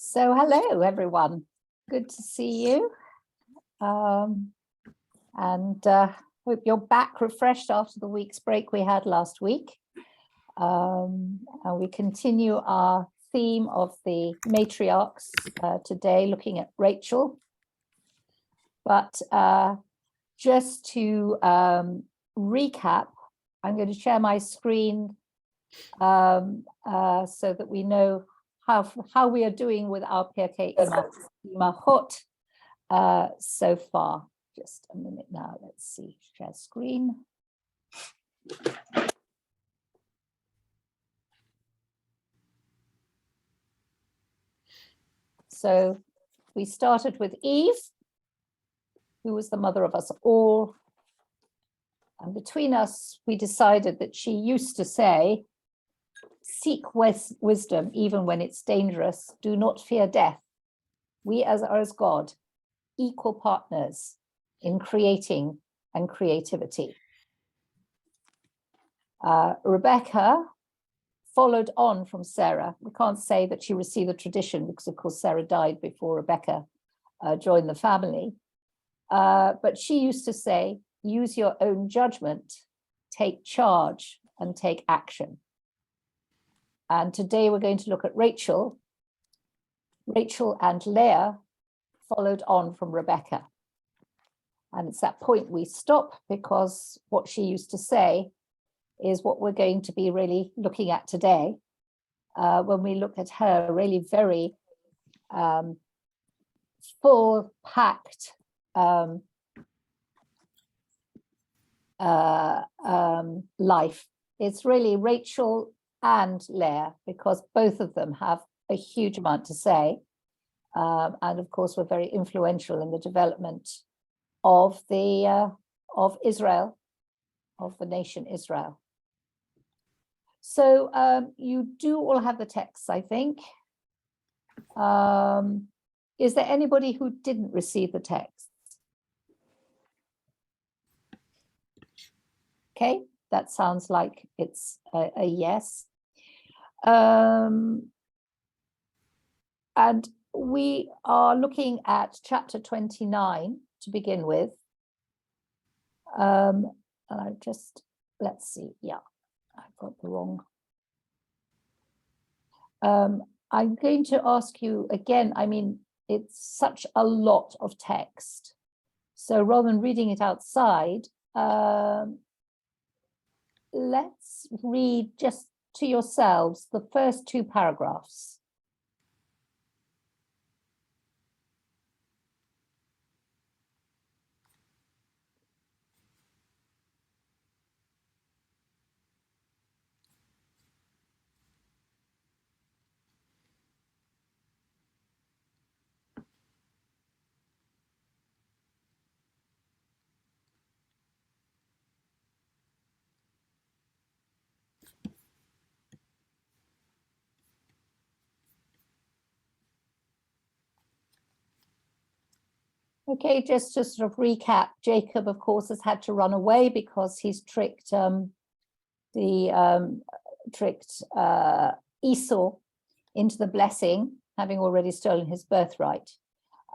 So hello, everyone. Good to see you. Hope you're back refreshed after the week's break we had last week. And we continue our theme of the matriarchs today, looking at Rachel. But just to recap, I'm going to share my screen so that we know how we are doing with our Pirkei Imahot so far. Just a minute now. Let's see. Share screen. So we started with Eve, who was the mother of us all. And between us, we decided that she used to say, "Seek wisdom even when it's dangerous. Do not fear death. We are as God, equal partners in creating and creativity." Rebecca followed on from Sarah. We can't say that she received the tradition because, of course, Sarah died before Rebecca joined the family. But she used to say, use your own judgment, take charge, and take action. And today we're going to look at Rachel. Rachel and Leah followed on from Rebecca. And it's that point we stop because what she used to say is what we're going to be really looking at today when we look at her really very full-packed life. It's really Rachel and Leah because both of them have a huge amount to say. And of course, were very influential in the development of of Israel, of the nation Israel. So you do all have the texts, I think. Is there anybody who didn't receive the text? Okay, that sounds like it's a yes. And we are looking at chapter 29 to begin with. Let's see, yeah. I've got the wrong. I'm going to ask you again, I mean, it's such a lot of text. So rather than reading it outside, let's read just to yourselves the first two paragraphs. Okay, just to sort of recap, Jacob, of course, has had to run away because he's tricked Esau into the blessing, having already stolen his birthright.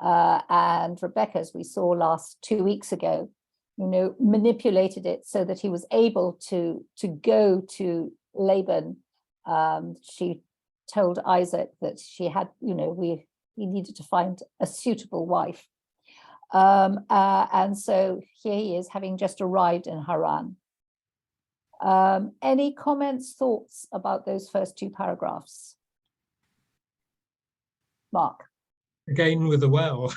And Rebecca, as we saw 2 weeks ago, manipulated it so that he was able to go to Laban. She told Isaac that she had, he needed to find a suitable wife. And so here he is, having just arrived in Haran. Any comments, thoughts about those first two paragraphs? Mark? Again with the well.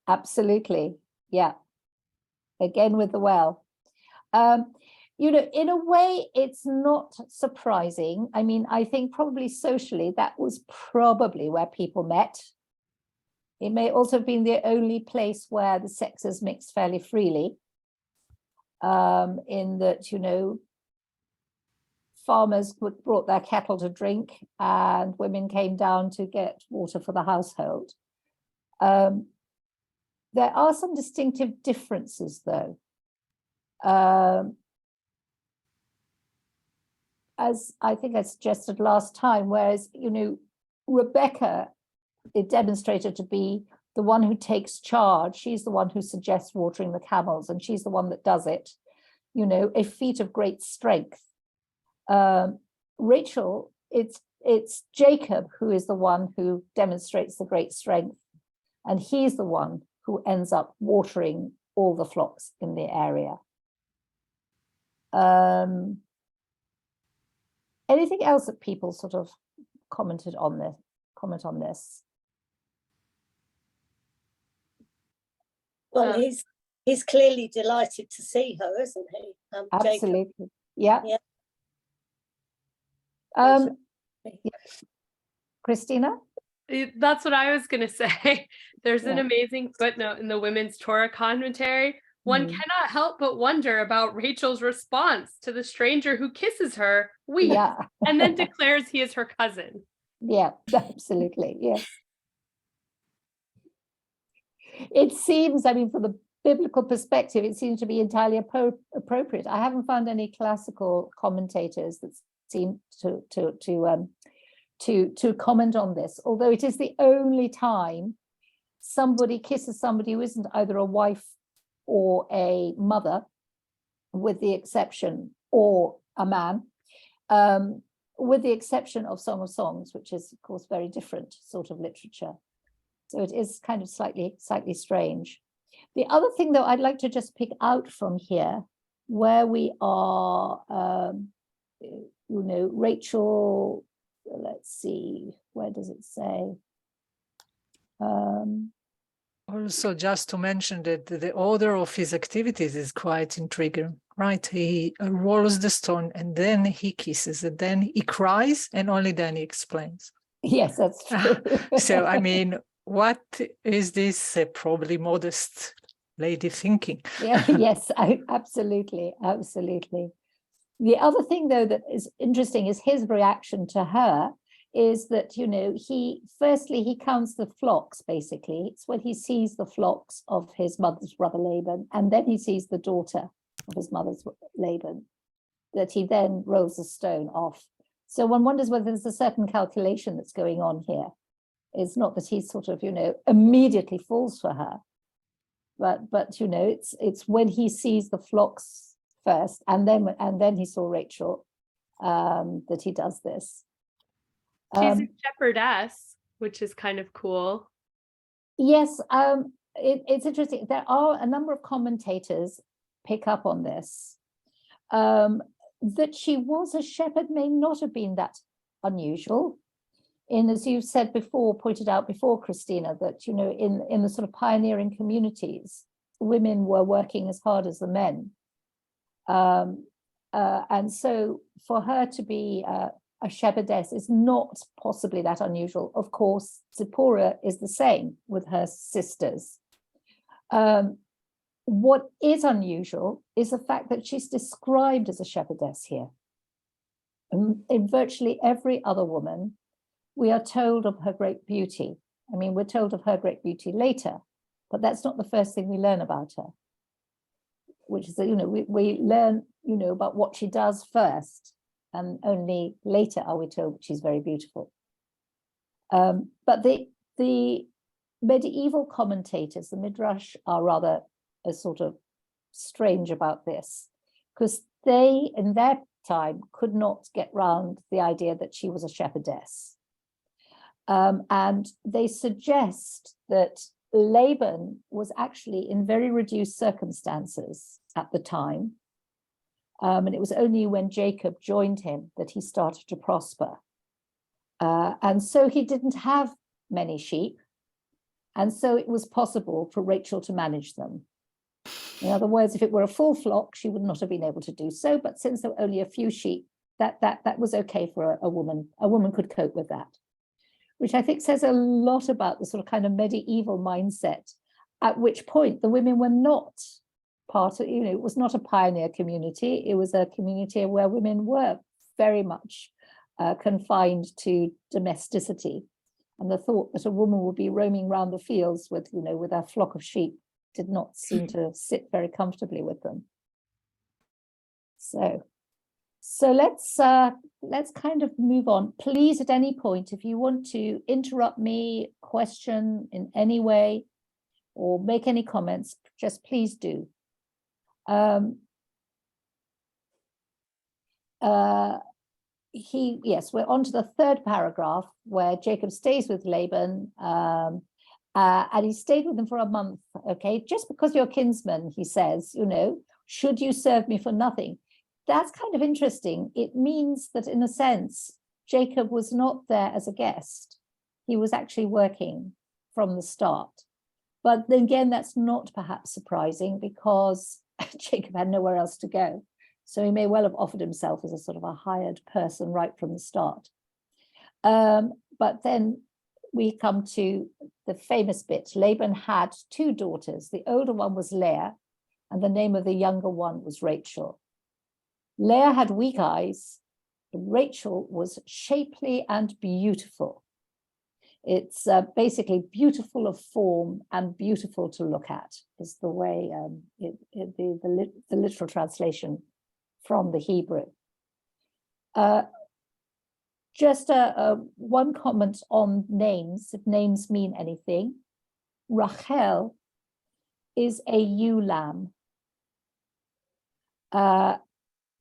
Absolutely, yeah. Again with the well. In a way, it's not surprising. I mean, I think probably socially, that was probably where people met. It may also have been the only place where the sexes mixed fairly freely, in that, farmers brought their cattle to drink and women came down to get water for the household. There are some distinctive differences, though. As I think I suggested last time, whereas, Rebecca demonstrated to be the one who takes charge. She's the one who suggests watering the camels, and she's the one that does it. You know, a feat of great strength. Rachel, it's Jacob who is the one who demonstrates the great strength, and he's the one who ends up watering all the flocks in the area. Anything else that people sort of comment on this? Well, he's clearly delighted to see her, isn't he? Absolutely. Jacob. Yeah. Yeah. Christina? That's what I was going to say. There's an Yeah. amazing footnote in the Women's Torah commentary. One cannot help but wonder about Rachel's response to the stranger who kisses her, weeps, Yeah. and then declares he is her cousin. Yeah, absolutely. Yes. It seems, I mean, from the biblical perspective, it seems to be entirely appropriate. I haven't found any classical commentators that seem to comment on this, although it is the only time somebody kisses somebody who isn't either a wife or a mother, with the exception, or a man, with the exception of Song of Songs, which is, of course, very different sort of literature. So it is kind of slightly strange. The other thing, though, I'd like to just pick out from here, where we are, you know, Rachel, let's see, where does it say? Also, just to mention that the order of his activities is quite intriguing, right? He rolls the stone and then he kisses and then he cries and only then he explains. Yes, that's true. So, I mean, what is this probably modest lady thinking? Yeah, yes, absolutely. The other thing, though, that is interesting is his reaction to her is that, you know, he counts the flocks, basically. It's when he sees the flocks of his mother's brother Laban, and then he sees the daughter of his mother's Laban, that he then rolls the stone off. So one wonders whether there's a certain calculation that's going on here. It's not that he sort of, you know, immediately falls for her, but you know, it's when he sees the flocks first, and then he saw Rachel, that he does this. She's a shepherdess, which is kind of cool. Yes, it's interesting. There are a number of commentators pick up on this. That she was a shepherd may not have been that unusual. As you've said before, pointed out before, Christina, that, you know, in the sort of pioneering communities, women were working as hard as the men. And so for her to be a shepherdess is not possibly that unusual. Of course, Zipporah is the same with her sisters. What is unusual is the fact that she's described as a shepherdess here. In virtually every other woman, we are told of her great beauty. I mean, we're told of her great beauty later, but that's not the first thing we learn about her, which is that, you know, we learn, you know, about what she does first, and only later are we told that she's very beautiful. But the medieval commentators, the Midrash, are rather sort of strange about this, because they, in their time, could not get round the idea that she was a shepherdess. And they suggest that Laban was actually in very reduced circumstances at the time. And it was only when Jacob joined him that he started to prosper. And so he didn't have many sheep. And so it was possible for Rachel to manage them. In other words, if it were a full flock, she would not have been able to do so. But since there were only a few sheep, that was okay for a woman. A woman could cope with that, which I think says a lot about the sort of kind of medieval mindset, at which point the women were not part of, you know, it was not a pioneer community. It was a community where women were very much confined to domesticity. And the thought that a woman would be roaming around the fields with, you know, with a flock of sheep did not seem to sit very comfortably with them. So, So let's kind of move on. Please, at any point, if you want to interrupt me, question in any way, or make any comments, just please do. Yes, we're on to the third paragraph where Jacob stays with Laban, and he stayed with him for a month. Okay, just because you're kinsman, he says, you know, should you serve me for nothing? That's kind of interesting. It means that, in a sense, Jacob was not there as a guest. He was actually working from the start. But then again, that's not perhaps surprising because Jacob had nowhere else to go. So he may well have offered himself as a sort of a hired person right from the start. But then we come to the famous bit. Laban had 2 daughters. The older one was Leah, and the name of the younger one was Rachel. Leah had weak eyes. Rachel was shapely and beautiful. It's basically beautiful of form and beautiful to look at, is the way the literal translation from the Hebrew. Just one comment on names, if names mean anything. Rachel is a ewe lamb.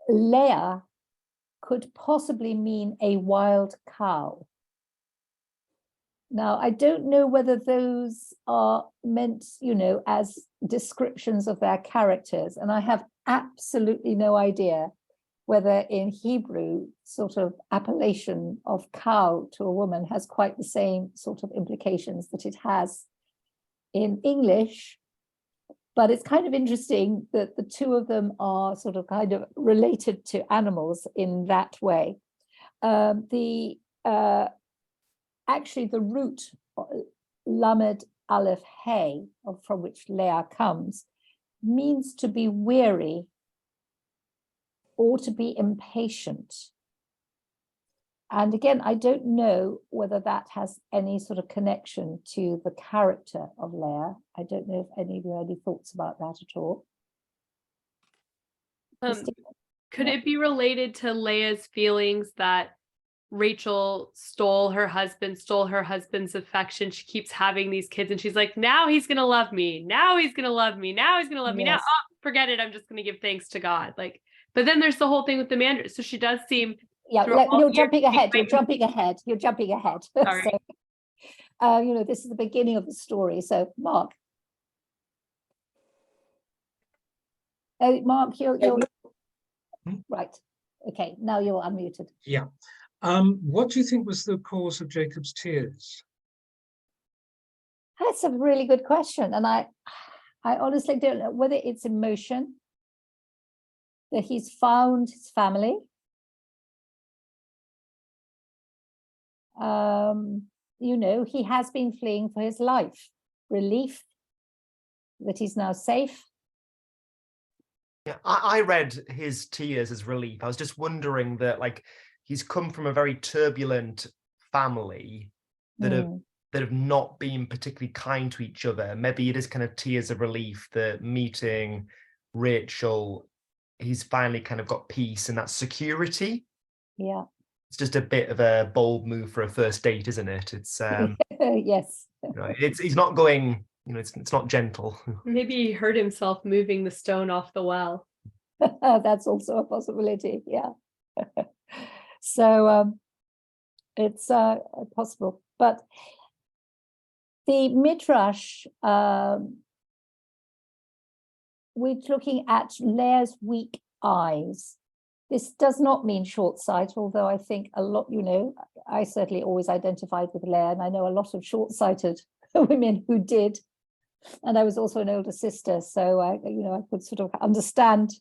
Leah could possibly mean a wild cow. Now, I don't know whether those are meant, you know, as descriptions of their characters, and I have absolutely no idea whether in Hebrew sort of appellation of cow to a woman has quite the same sort of implications that it has in English. But it's kind of interesting that the 2 of them are sort of kind of related to animals in that way. Actually, the root lamed aleph hey, from which Leah comes, means to be weary or to be impatient. And again, I don't know whether that has any sort of connection to the character of Leah. I don't know if any of you have any thoughts about that at all. Could it be related to Leah's feelings that Rachel stole her husband's affection? She keeps having these kids and she's like, now he's going to love me. Now he's going to love me. Now he's going to love me. Now, oh, forget it. I'm just going to give thanks to God. Like, but then there's the whole thing with the mandate. So she does seem. Yeah, you're jumping ahead. You're jumping ahead. You're jumping ahead. Sorry. So, you know, this is the beginning of the story. So, Mark. Mark, you're right. Okay, now you're unmuted. Yeah. What do you think was the cause of Jacob's tears? That's a really good question. And I honestly don't know whether it's emotion, that he's found his family. You know, he has been fleeing for his life. Relief that he's now safe. Yeah, I read his tears as relief. I was just wondering that, like, he's come from a very turbulent family that have not been particularly kind to each other. Maybe it is kind of tears of relief that meeting Rachel, he's finally kind of got peace and that security. Yeah. It's just a bit of a bold move for a first date, isn't it? It's yes. You know, he's not going, you know, it's not gentle. Maybe he hurt himself moving the stone off the well. That's also a possibility. Yeah. So it's possible, but the Midrash, we're looking at Leah's weak eyes. This does not mean short sight, although I think a lot, you know, I certainly always identified with Leah, and I know a lot of short-sighted women who did. And I was also an older sister, so I could sort of understand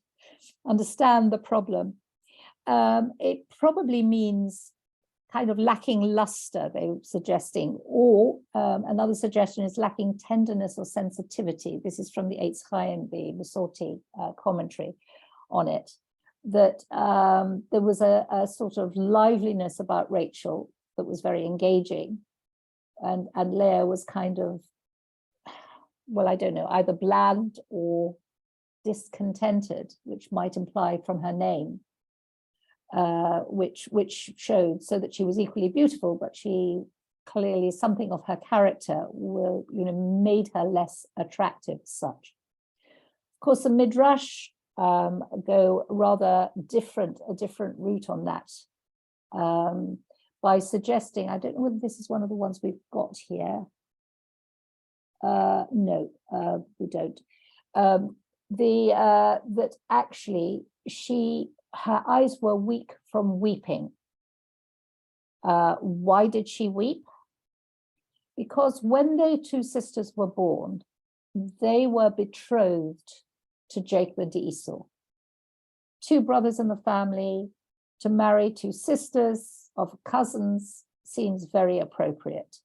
the problem. It probably means kind of lacking luster, they were suggesting, or another suggestion is lacking tenderness or sensitivity. This is from the Eitz Chaim, the Masorti commentary on it, that there was a sort of liveliness about Rachel that was very engaging, and Leah was kind of, well, I don't know, either bland or discontented, which might imply from her name. which showed so that she was equally beautiful, but she clearly something of her character will, made her less attractive as such. Of course, the Midrash go rather a different route on that, by suggesting, I don't know whether this is one of the ones we've got here. No, we don't. That actually her eyes were weak from weeping. Why did she weep? Because when the two sisters were born, they were betrothed to Jacob and Esau. Two brothers in the family, to marry two sisters of cousins seems very appropriate.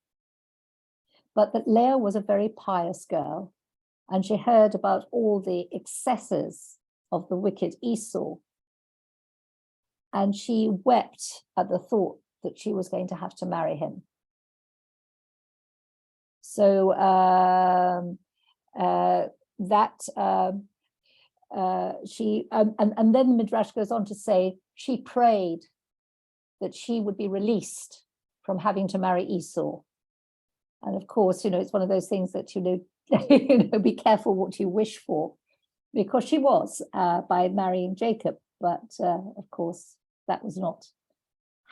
But that Leah was a very pious girl, and she heard about all the excesses of the wicked Esau, and she wept at the thought that she was going to have to marry him. So she and then the Midrash goes on to say she prayed that she would be released from having to marry Esau. And of course, it's one of those things that, be careful what you wish for, because she was by marrying Jacob. But of course, that was not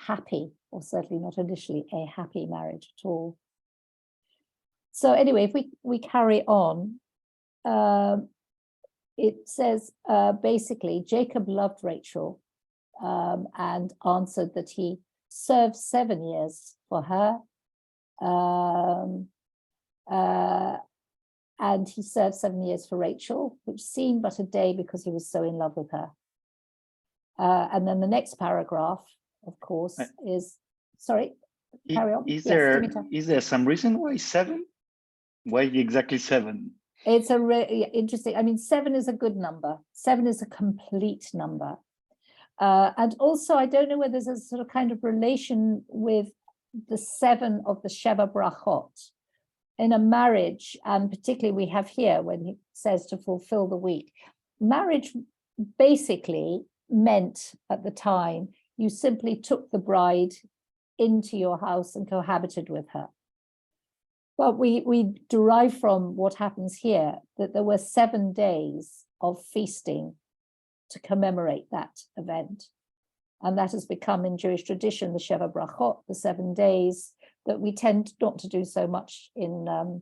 happy, or certainly not initially a happy marriage at all. So anyway, if we carry on, it says basically Jacob loved Rachel and answered that he served 7 years for her. And he served 7 years for Rachel, which seemed but a day because he was so in love with her. And then the next paragraph, of course, is, sorry, carry on. Is Yes, there some reason why 7? Why exactly 7? It's a really interesting, 7 is a good number. 7 is a complete number. And also, I don't know whether there's a sort of kind of relation with the 7 of the Sheva Brachot. In a marriage, and particularly we have here when he says to fulfill the week, marriage basically meant at the time you simply took the bride into your house and cohabited with her. But we derive from what happens here that there were 7 days of feasting to commemorate that event. And that has become in Jewish tradition the Sheva Brachot, the 7 days, that we tend not to do so much in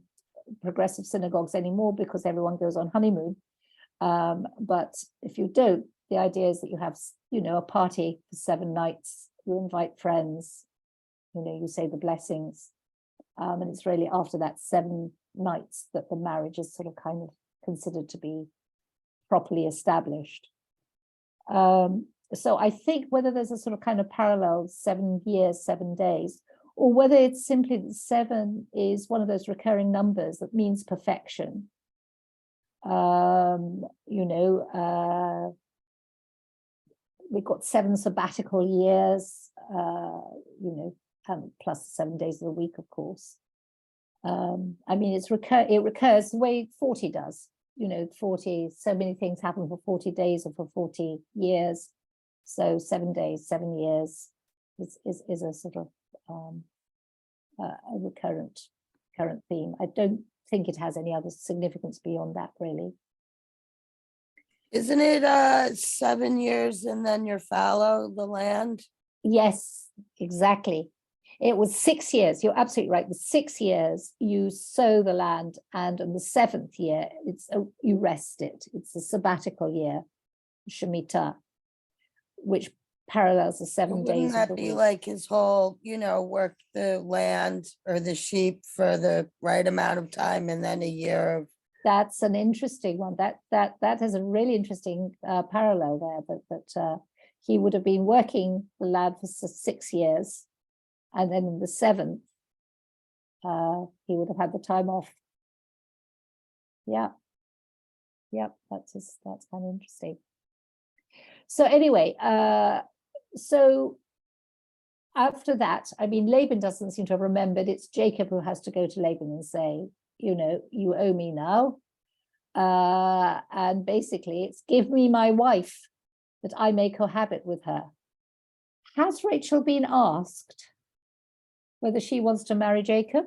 progressive synagogues anymore because everyone goes on honeymoon. But if you don't, the idea is that you have, a party for 7 nights, you invite friends, you say the blessings. And it's really after that 7 nights that the marriage is sort of kind of considered to be properly established. So I think whether there's a sort of kind of parallel 7 years, 7 days, or whether it's simply that 7 is one of those recurring numbers that means perfection. We've got 7 sabbatical years, plus 7 days of the week, of course. It recurs the way 40 does. 40, so many things happen for 40 days or for 40 years. So 7 days, 7 years is a sort of a recurrent theme. I don't think it has any other significance beyond that, really. Isn't it 7 years and then you're fallow the land? Yes, exactly. It was 6 years. You're absolutely right. The 6 years you sow the land, and on the 7th year you rest it. It's a sabbatical year, Shemitah, which parallels the 7 days. Wouldn't that be like his whole, work the land or the sheep for the right amount of time and then a year of? That's an interesting one. That has a really interesting parallel there. That he would have been working the land for 6 years, and then in the 7th, he would have had the time off. Yeah, that's kind of interesting. So anyway, so after that, Laban doesn't seem to have remembered. It's Jacob who has to go to Laban and say, you owe me now. And basically it's give me my wife that I may cohabit with her. has Rachel been asked whether she wants to marry Jacob?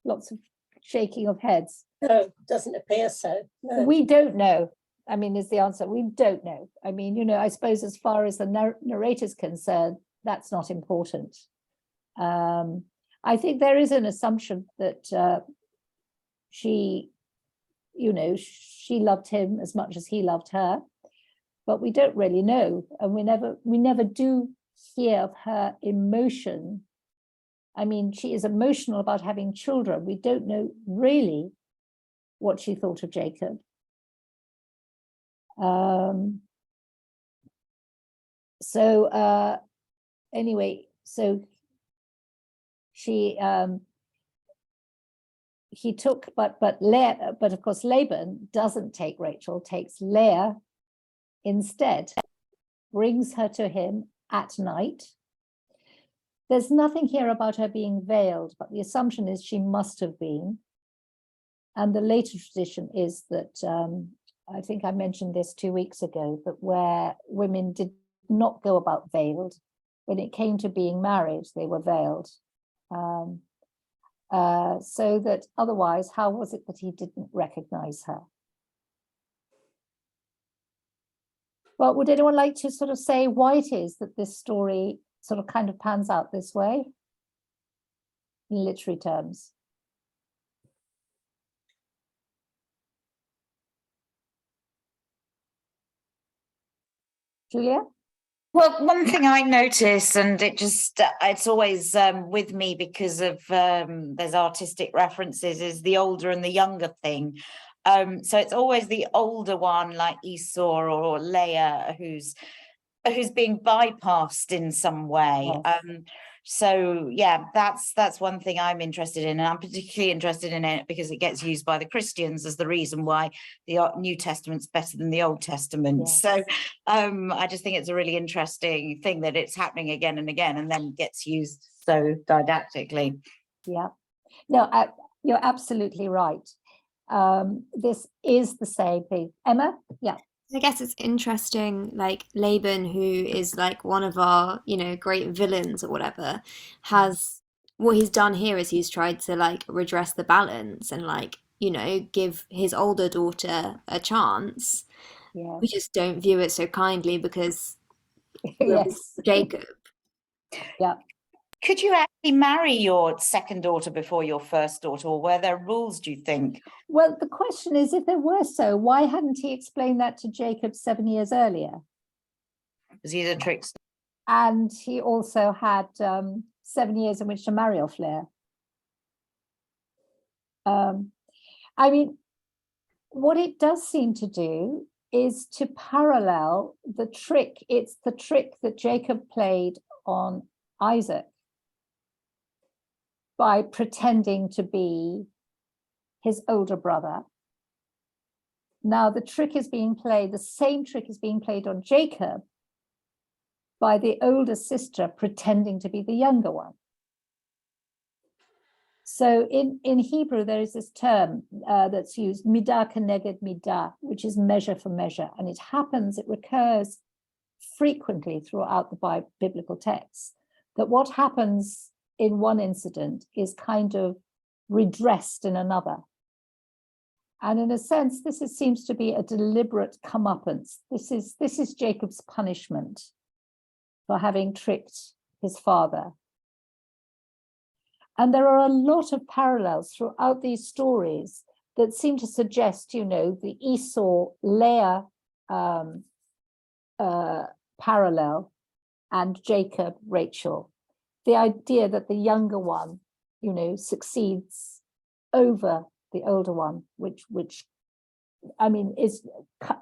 Lots of shaking of heads. No, doesn't appear so. No. We don't know. I mean, is the answer. We don't know. I mean, you know, I suppose as far as the narrator's concerned, that's not important. I think there is an assumption that she, you know, she loved him as much as he loved her, but we don't really know, and we never do hear of her emotion. I mean, she is emotional about having children. We don't know really what she thought of Jacob. Anyway, so she he took, but of course Laban doesn't take Rachel, takes Leah instead, brings her to him at night. There's nothing here about her being veiled, but the assumption is she must have been. And the later tradition is that, I think I mentioned this 2 weeks ago, that where women did not go about veiled, when it came to being married, they were veiled. So that otherwise, how was it that he didn't recognize her? Well, would anyone like to sort of say why it is that this story sort of kind of pans out this way in literary terms? Julia? Well, one thing I notice, and it just, it's always with me because of there's artistic references, is the older and the younger thing. So it's always the older one, like Esau or Leah, who's being bypassed in some way. Yes. So yeah, that's one thing I'm interested in, and I'm particularly interested in it because it gets used by the Christians as the reason why the New Testament's better than the Old Testament. Yes. So I just think it's a really interesting thing that it's happening again and again, and then gets used so didactically. Yeah, no, you're absolutely right. This is the same thing. Emma? Yeah. I guess it's interesting, like Laban, who is like one of our, you know, great villains or whatever, has what he's done here is he's tried to like redress the balance and like, you know, give his older daughter a chance. Yeah. We just don't view it so kindly because Yes. Jacob. Yeah. Could you actually marry your second daughter before your first daughter, or were there rules, do you think? Well, the question is, if there were so, why hadn't he explained that to Jacob 7 years earlier? Because he's a trickster. And he also had 7 years in which to marry off Leah. I mean, what it does seem to do is to parallel the trick. It's the trick that Jacob played on Isaac by pretending to be his older brother. Now the trick is being played, the same trick is being played on Jacob by the older sister pretending to be the younger one. So in Hebrew, there is this term that's used, midah keneged midah, which is measure for measure. And it recurs frequently throughout the biblical texts, that what happens in one incident is kind of redressed in another. And in a sense, seems to be a deliberate comeuppance. This is Jacob's punishment for having tricked his father. And there are a lot of parallels throughout these stories that seem to suggest, you know, the Esau-Leah parallel and Jacob-Rachel. The idea that the younger one, you know, succeeds over the older one, which I mean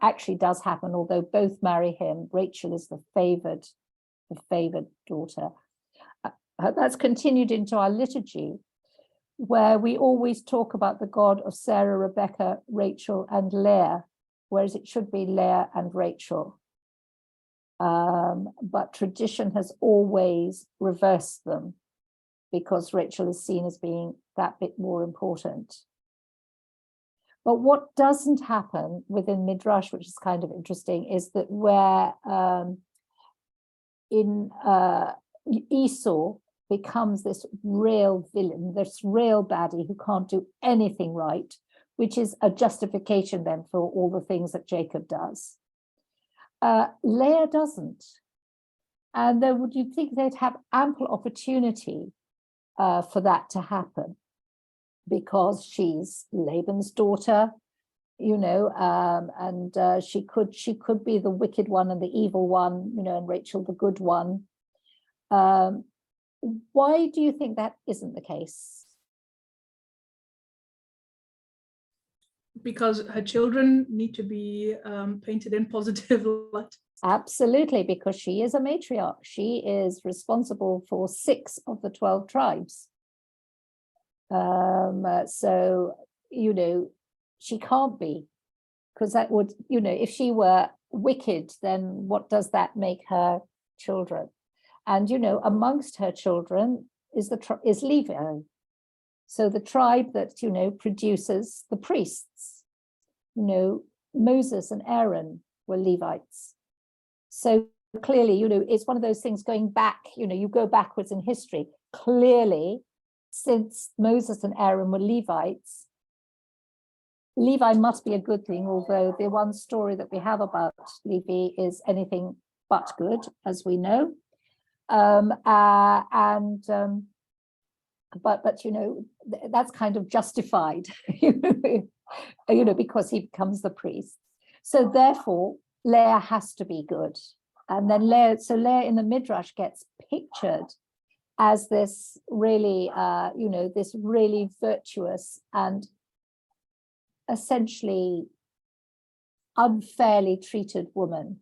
actually does happen, although both marry him. Rachel is the favored daughter. That's continued into our liturgy, where we always talk about the God of Sarah, Rebecca, Rachel, and Leah, whereas it should be Leah and Rachel. But tradition has always reversed them because Rachel is seen as being that bit more important. But what doesn't happen within Midrash, which is kind of interesting, is that where Esau becomes this real villain, this real baddie who can't do anything right, which is a justification then for all the things that Jacob does. Leah doesn't. And then would you think they'd have ample opportunity for that to happen, because she's Laban's daughter, you know, and she could be the wicked one and the evil one, you know, and Rachel the good one. Why do you think that isn't the case? Because her children need to be painted in positive light. Absolutely, because she is a matriarch. She is responsible for 6 of the 12 tribes. So, you know, she can't be, because that would, you know, if she were wicked, then what does that make her children? And, you know, amongst her children is Levi. So the tribe that, you know, produces the priests, you know, Moses and Aaron were Levites. So clearly, you know, it's one of those things going back, you know, you go backwards in history. Clearly, since Moses and Aaron were Levites, Levi must be a good thing, although the one story that we have about Levi is anything but good, as we know. But you know, that's kind of justified, you know, because he becomes the priest. So therefore, Leah has to be good. And then Leah in the Midrash gets pictured as this really, you know, this really virtuous and essentially unfairly treated woman,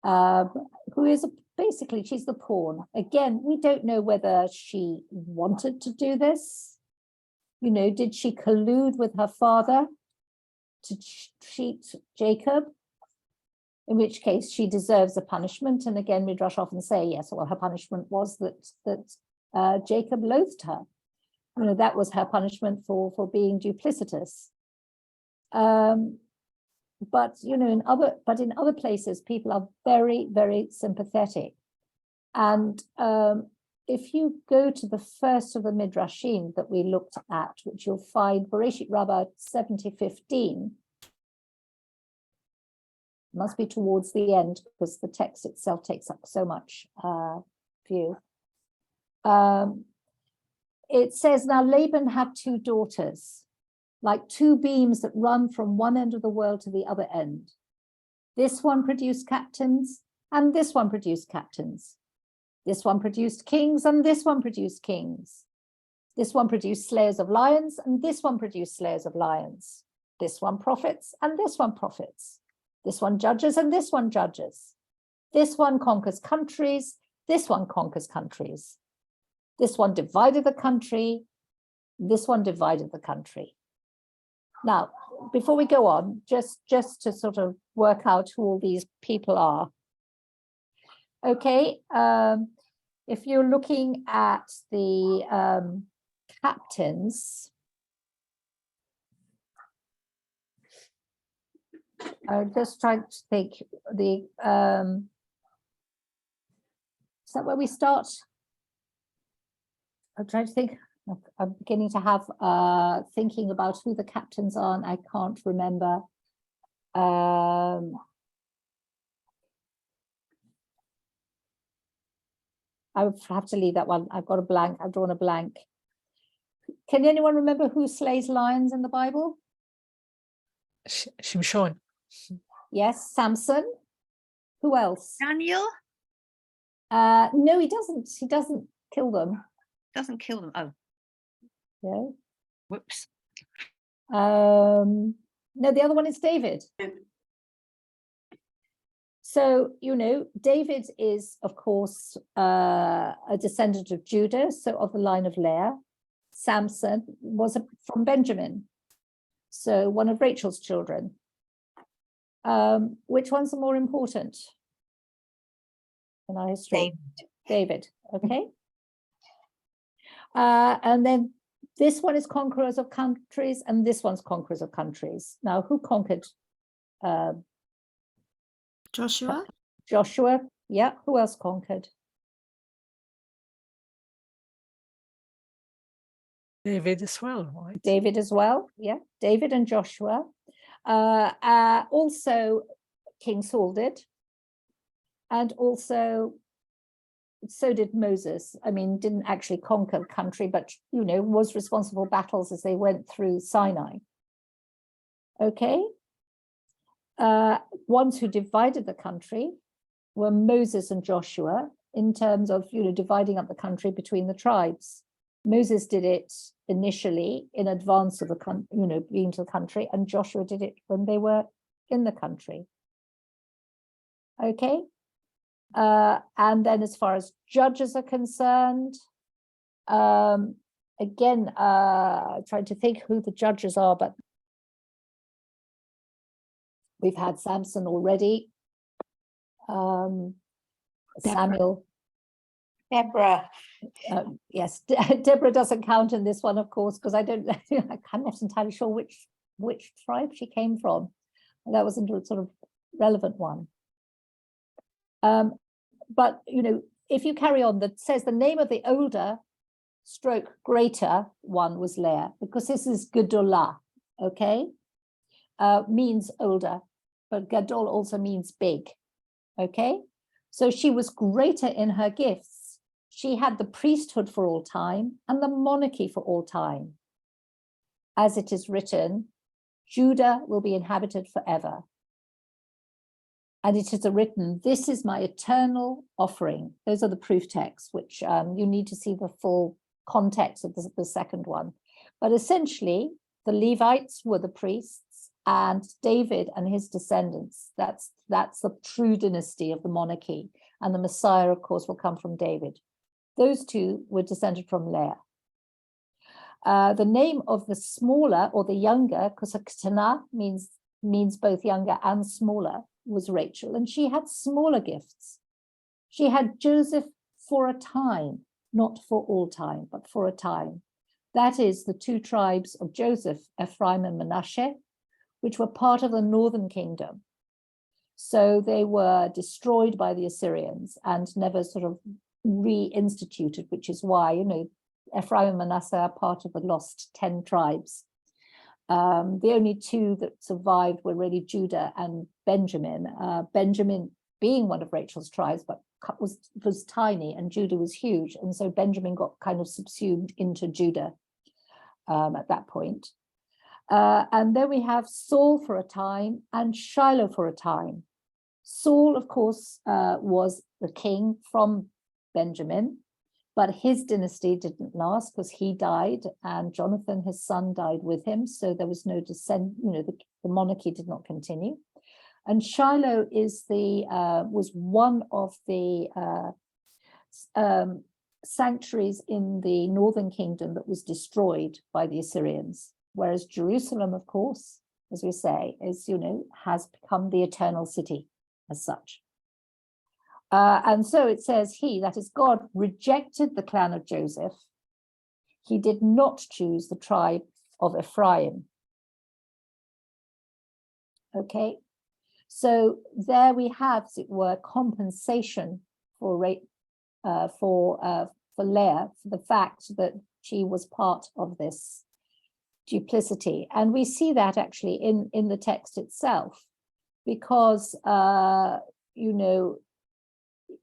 who is basically, she's the pawn. Again, we don't know whether she wanted to do this. You know, did she collude with her father to cheat Jacob? In which case she deserves a punishment. And again, Midrash often say, yes, well, her punishment was that Jacob loathed her. You know, that was her punishment for being duplicitous. But you know, in other places, people are very, very sympathetic. And if you go to the first of the Midrashim that we looked at, which you'll find Bereshit Rabbah 70:15, must be towards the end because the text itself takes up so much view. It says, now Laban had 2 daughters, like 2 beams that run from one end of the world to the other end. This one produced captains, and this one produced captains. This one produced kings, and this one produced kings. This one produced slayers of lions, and this one produced slayers of lions. This one prophets, and this one prophets. This one judges, and this one judges. This one conquers countries, this one conquers countries. This one divided the country, this one divided the country. Now, before we go on, just to sort of work out who all these people are. Okay, if you're looking at the captains, I'm just trying to think, is that where we start? I'm trying to think. I'm beginning to have thinking about who the captains are, and I can't remember. I would have to leave that one. I've got a blank. I've drawn a blank. Can anyone remember who slays lions in the Bible? Shimshon. Yes, Samson. Who else? Daniel No, he doesn't. He doesn't kill them. doesn't kill them. Oh, Yeah. whoops. No, the other one is David. So, you know, David is, of course, a descendant of Judah, so of the line of Leah. Samson was from Benjamin, so one of Rachel's children. Which one's the more important in our history? David, okay. And then This one is conquerors of countries, and this one's conquerors of countries. Now, who conquered? Joshua? Joshua. Yeah. Who else conquered? David as well, right? David as well. Yeah. David and Joshua. Also, King Saul did. And also, so did Moses. I mean, didn't actually conquer the country, but, you know, was responsible for battles as they went through Sinai. Okay. Ones who divided the country were Moses and Joshua in terms of, you know, dividing up the country between the tribes. Moses did it initially in advance of the being to the country, and Joshua did it when they were in the country. Okay. And then as far as judges are concerned, again, trying to think who the judges are, but we've had Samson already. Samuel. Deborah. Yes, Deborah doesn't count in this one, of course, because I'm not entirely sure which tribe she came from. That wasn't a sort of relevant one. But, you know, if you carry on, that says the name of the older stroke greater one was Leah, because this is Gedolah, okay? Means older, but Gadol also means big, okay? So she was greater in her gifts. She had the priesthood for all time and the monarchy for all time. As it is written, Judah will be inhabited forever. And it is written, this is my eternal offering. Those are the proof texts, which you need to see the full context of the second one. But essentially, the Levites were the priests, and David and his descendants, that's the true dynasty of the monarchy. And the Messiah, of course, will come from David. Those two were descended from Leah. The name of the smaller or the younger, because Ketana means both younger and smaller, was Rachel, and she had smaller gifts. She had Joseph for a time, not for all time, but for a time. That is the two tribes of Joseph, Ephraim and Manasseh, which were part of the northern kingdom. So they were destroyed by the Assyrians and never sort of reinstituted, which is why, you know, Ephraim and Manasseh are part of the lost 10 tribes. The only two that survived were really Judah and Benjamin. Benjamin being one of Rachel's tribes, but was tiny, and Judah was huge. And so Benjamin got kind of subsumed into Judah at that point. And then we have Saul for a time and Shiloh for a time. Saul, of course, was the king from Benjamin, but his dynasty didn't last because he died and Jonathan, his son, died with him. So there was no descent, you know, the monarchy did not continue. And Shiloh is was one of the sanctuaries in the northern kingdom that was destroyed by the Assyrians. Whereas Jerusalem, of course, as we say, is, you know, has become the eternal city as such. And so it says he, that is God, rejected the clan of Joseph. He did not choose the tribe of Ephraim. Okay, so there we have, as it were, compensation for Leah, for the fact that she was part of this duplicity. And we see that actually in the text itself, because, you know,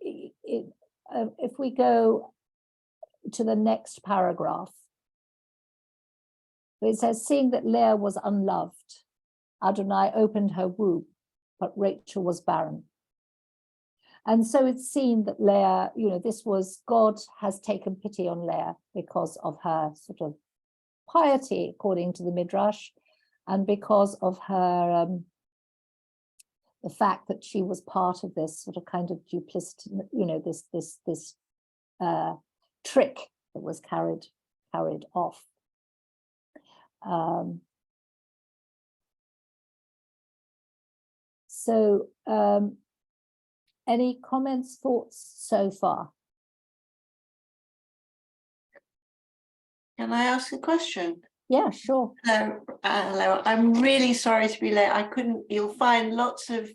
if we go to the next paragraph, it says, seeing that Leah was unloved, Adonai opened her womb, but Rachel was barren. And so it's seen that Leah, you know, this was, God has taken pity on Leah because of her sort of piety, according to the Midrash, and because of her the fact that she was part of this sort of kind of duplicity, you know, this trick that was carried off. So any comments, thoughts so far? Can I ask a question? Yeah, sure. Hello, hello. I'm really sorry to be late. I couldn't. You'll find lots of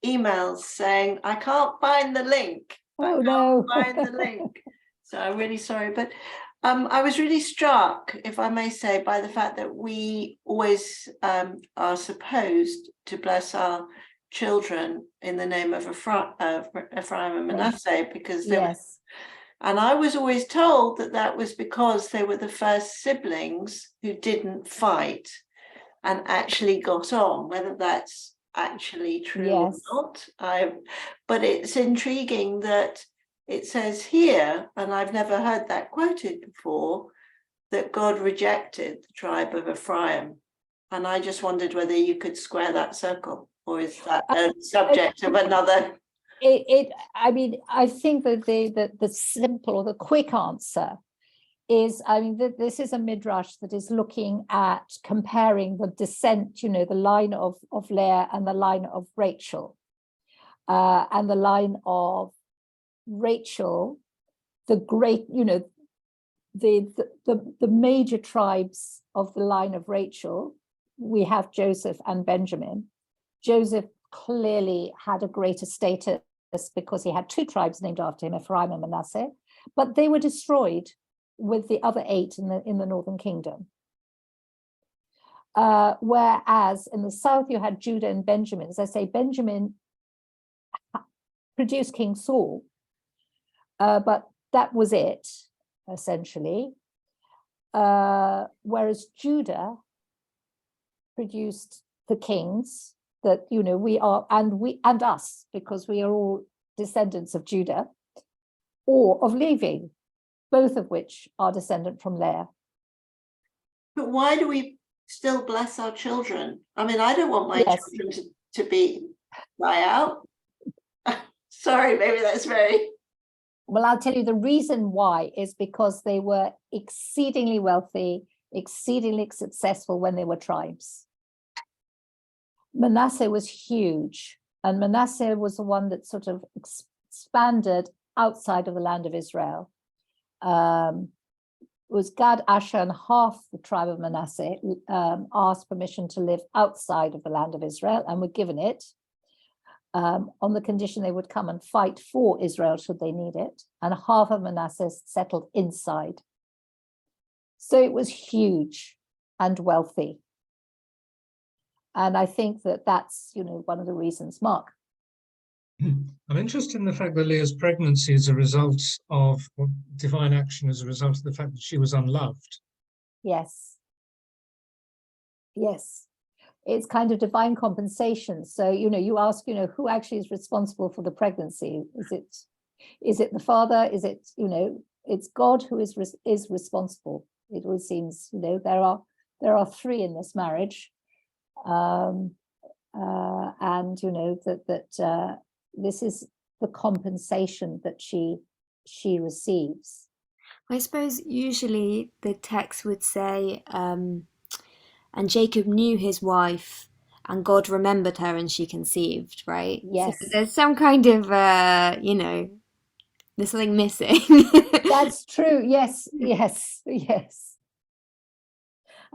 emails saying I can't find the link. Oh no. Find the link. So I'm really sorry, but I was really struck, if I may say, by the fact that we always are supposed to bless our children in the name of Ephraim and Manasseh, because they were. And I was always told that that was because they were the first siblings who didn't fight and actually got on, whether that's actually true or not. But it's intriguing that it says here, and I've never heard that quoted before, that God rejected the tribe of Ephraim. And I just wondered whether you could square that circle, or is that a subject of another? I mean, I think that the simple or the quick answer is, I mean, this is a midrash that is looking at comparing the descent, you know, the line of Leah and the line of Rachel, and the line of Rachel, the great, you know, the major tribes of the line of Rachel. We have Joseph and Benjamin. Joseph clearly had a greater status because he had two tribes named after him, Ephraim and Manasseh, but they were destroyed with the other 8 in the northern kingdom. Whereas in the south you had Judah and Benjamin. As I say, Benjamin produced King Saul, but that was it, essentially. Whereas Judah produced the kings that, you know, we are, and us, because we are all descendants of Judah or of Levi, both of which are descendant from Leah. But why do we still bless our children? I mean, I don't want my children to be die out. Sorry, maybe that's very... Well, I'll tell you the reason why is because they were exceedingly wealthy, exceedingly successful when they were tribes. Manasseh was huge, and Manasseh was the one that sort of expanded outside of the land of Israel. It was Gad, Asher, and half the tribe of Manasseh asked permission to live outside of the land of Israel and were given it on the condition they would come and fight for Israel should they need it, and half of Manasseh settled inside. So it was huge and wealthy. And I think that that's, you know, one of the reasons. Mark. I'm interested in the fact that Leah's pregnancy is a result of divine action, as a result of the fact that she was unloved. Yes. Yes. It's kind of divine compensation. So, you know, you ask, you know, who actually is responsible for the pregnancy? Is it the father? Is it, you know, it's God who is responsible. It always seems, you know, there are 3 in this marriage. And you know that this is the compensation that she receives. I suppose usually the text would say, and Jacob knew his wife, and God remembered her, and she conceived. Right? Yes. So there's some kind of you know, there's something missing. That's true. Yes. Yes. Yes.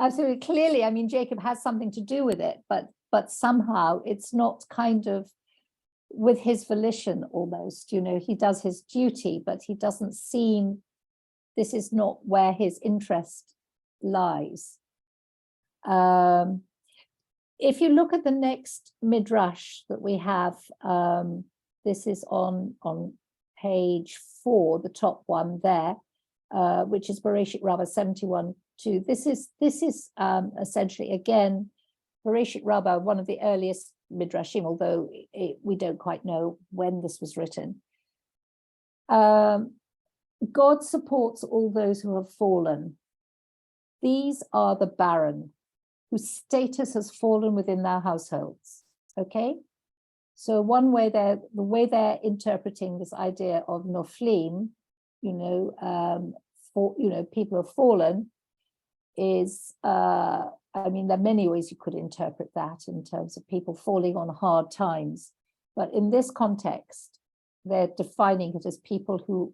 Absolutely. Clearly, I mean, Jacob has something to do with it, but somehow it's not kind of with his volition almost, you know, he does his duty, but he doesn't seem, this is not where his interest lies. If you look at the next midrash that we have, this is on page 4, the top one there, which is Bereshit Rabbah 71. This is essentially, again, Bereshit Rabbah, one of the earliest midrashim, although we don't quite know when this was written. God supports all those who have fallen. These are the barren, whose status has fallen within their households. Okay, so the way they're interpreting this idea of noflim, you know, people have fallen, is, I mean, there are many ways you could interpret that in terms of people falling on hard times. But in this context, they're defining it as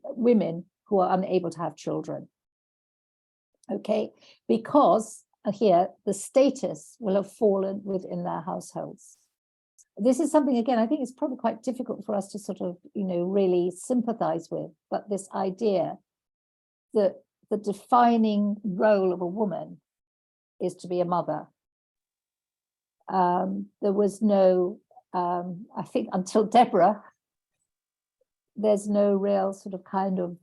women who are unable to have children. Okay, because here the status will have fallen within their households. This is something, again, I think it's probably quite difficult for us to sort of, really sympathize with, but this idea that the defining role of a woman is to be a mother. There was no, I think until Deborah, there's no real sort of kind of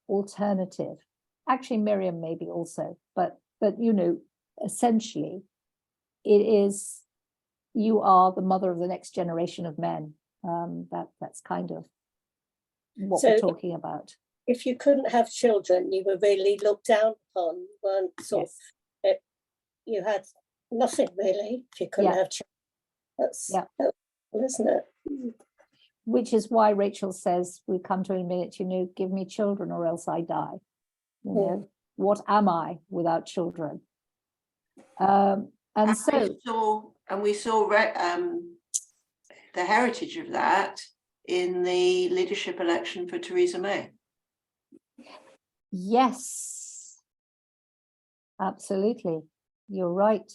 alternative. Actually, Miriam maybe also, but essentially, it is, you are the mother of the next generation of men. That's kind of what we're talking about. If you couldn't have children, you were really looked down upon. You weren't you had nothing really if you couldn't have children. That's isn't it? Which is why Rachel says, we come to a minute, give me children or else I die. What am I without children? And we saw the heritage of that in the leadership election for Theresa May. Yes, absolutely. You're right.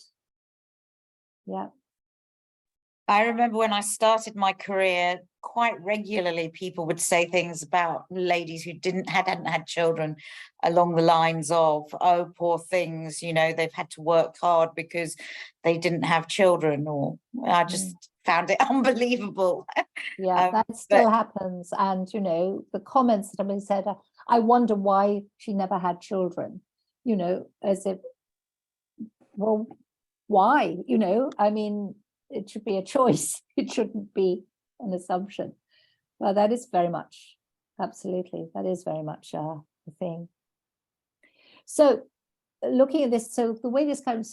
Yeah. I remember when I started my career, quite regularly people would say things about ladies who hadn't had children along the lines of, oh, poor things, they've had to work hard because they didn't have children, or I just found it unbelievable. Yeah, that still happens. And, the comments that have been said, I wonder why she never had children, as if, well, why? I mean, it should be a choice. It shouldn't be an assumption. Well, that is very much, absolutely, that is very much the thing. So looking at this, so the way this kind of,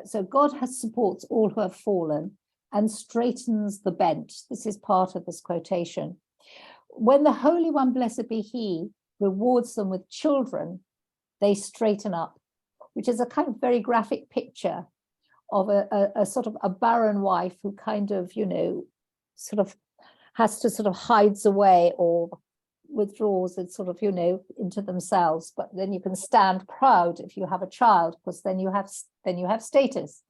so God supports all who have fallen and straightens the bent. This is part of this quotation. When the Holy One, blessed be he, rewards them with children, they straighten up, which is a kind of very graphic picture of a sort of a barren wife who kind of, sort of has to sort of hides away or withdraws and sort of, into themselves. But then you can stand proud if you have a child, because then you have status.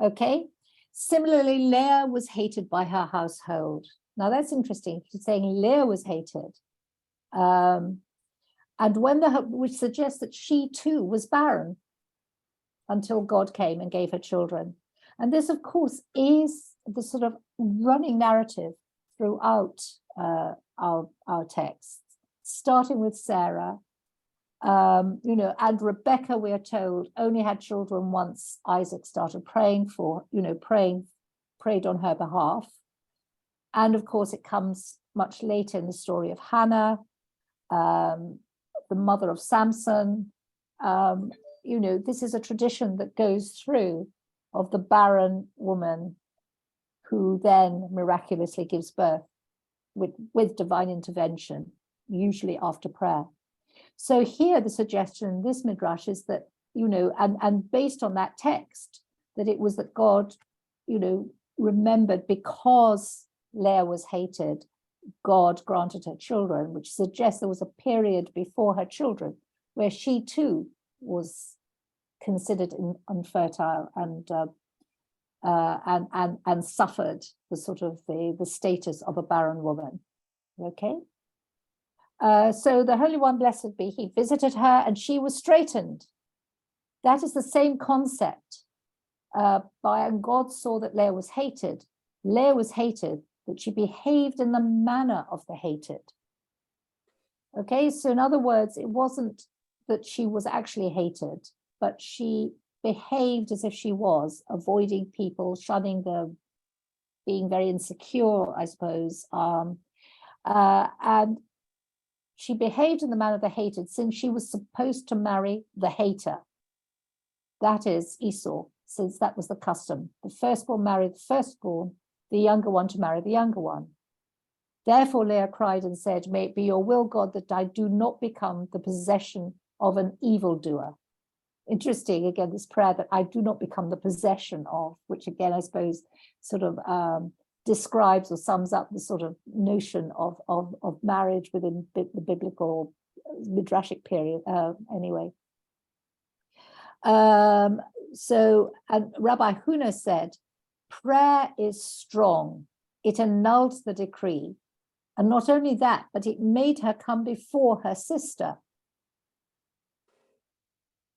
Okay. Similarly, Leah was hated by her household. Now that's interesting. She's saying Leah was hated. And which suggests that she too was barren until God came and gave her children. And this, of course, is the sort of running narrative throughout our texts, starting with Sarah, and Rebecca, we are told, only had children once Isaac started praying prayed on her behalf. And of course, it comes much later in the story of Hannah, the mother of Samson. This is a tradition that goes through of the barren woman who then miraculously gives birth with divine intervention, usually after prayer. So here the suggestion in this midrash is that, and based on that text, that it was that God, remembered because Leah was hated, God granted her children, which suggests there was a period before her children where she too was considered unfertile and suffered the sort of the status of a barren woman. Okay. So the Holy One, blessed be he, visited her and she was straightened. That is the same concept. And God saw that Leah was hated. Leah was hated, that she behaved in the manner of the hated. Okay, so in other words, it wasn't that she was actually hated, but she behaved as if she was, avoiding people, shunning them, being very insecure, I suppose. And she behaved in the manner of the hated, since she was supposed to marry the hater. That is Esau, since that was the custom. The firstborn married the firstborn, the younger one to marry the younger one. Therefore Leah cried and said, may it be your will, God, that I do not become the possession of an evildoer. Interesting, again, this prayer that I do not become the possession of, which again, I suppose, sort of describes or sums up the sort of notion of marriage within the biblical midrashic period anyway. So, and Rabbi Huna said, prayer is strong. It annulled the decree. And not only that, but it made her come before her sister.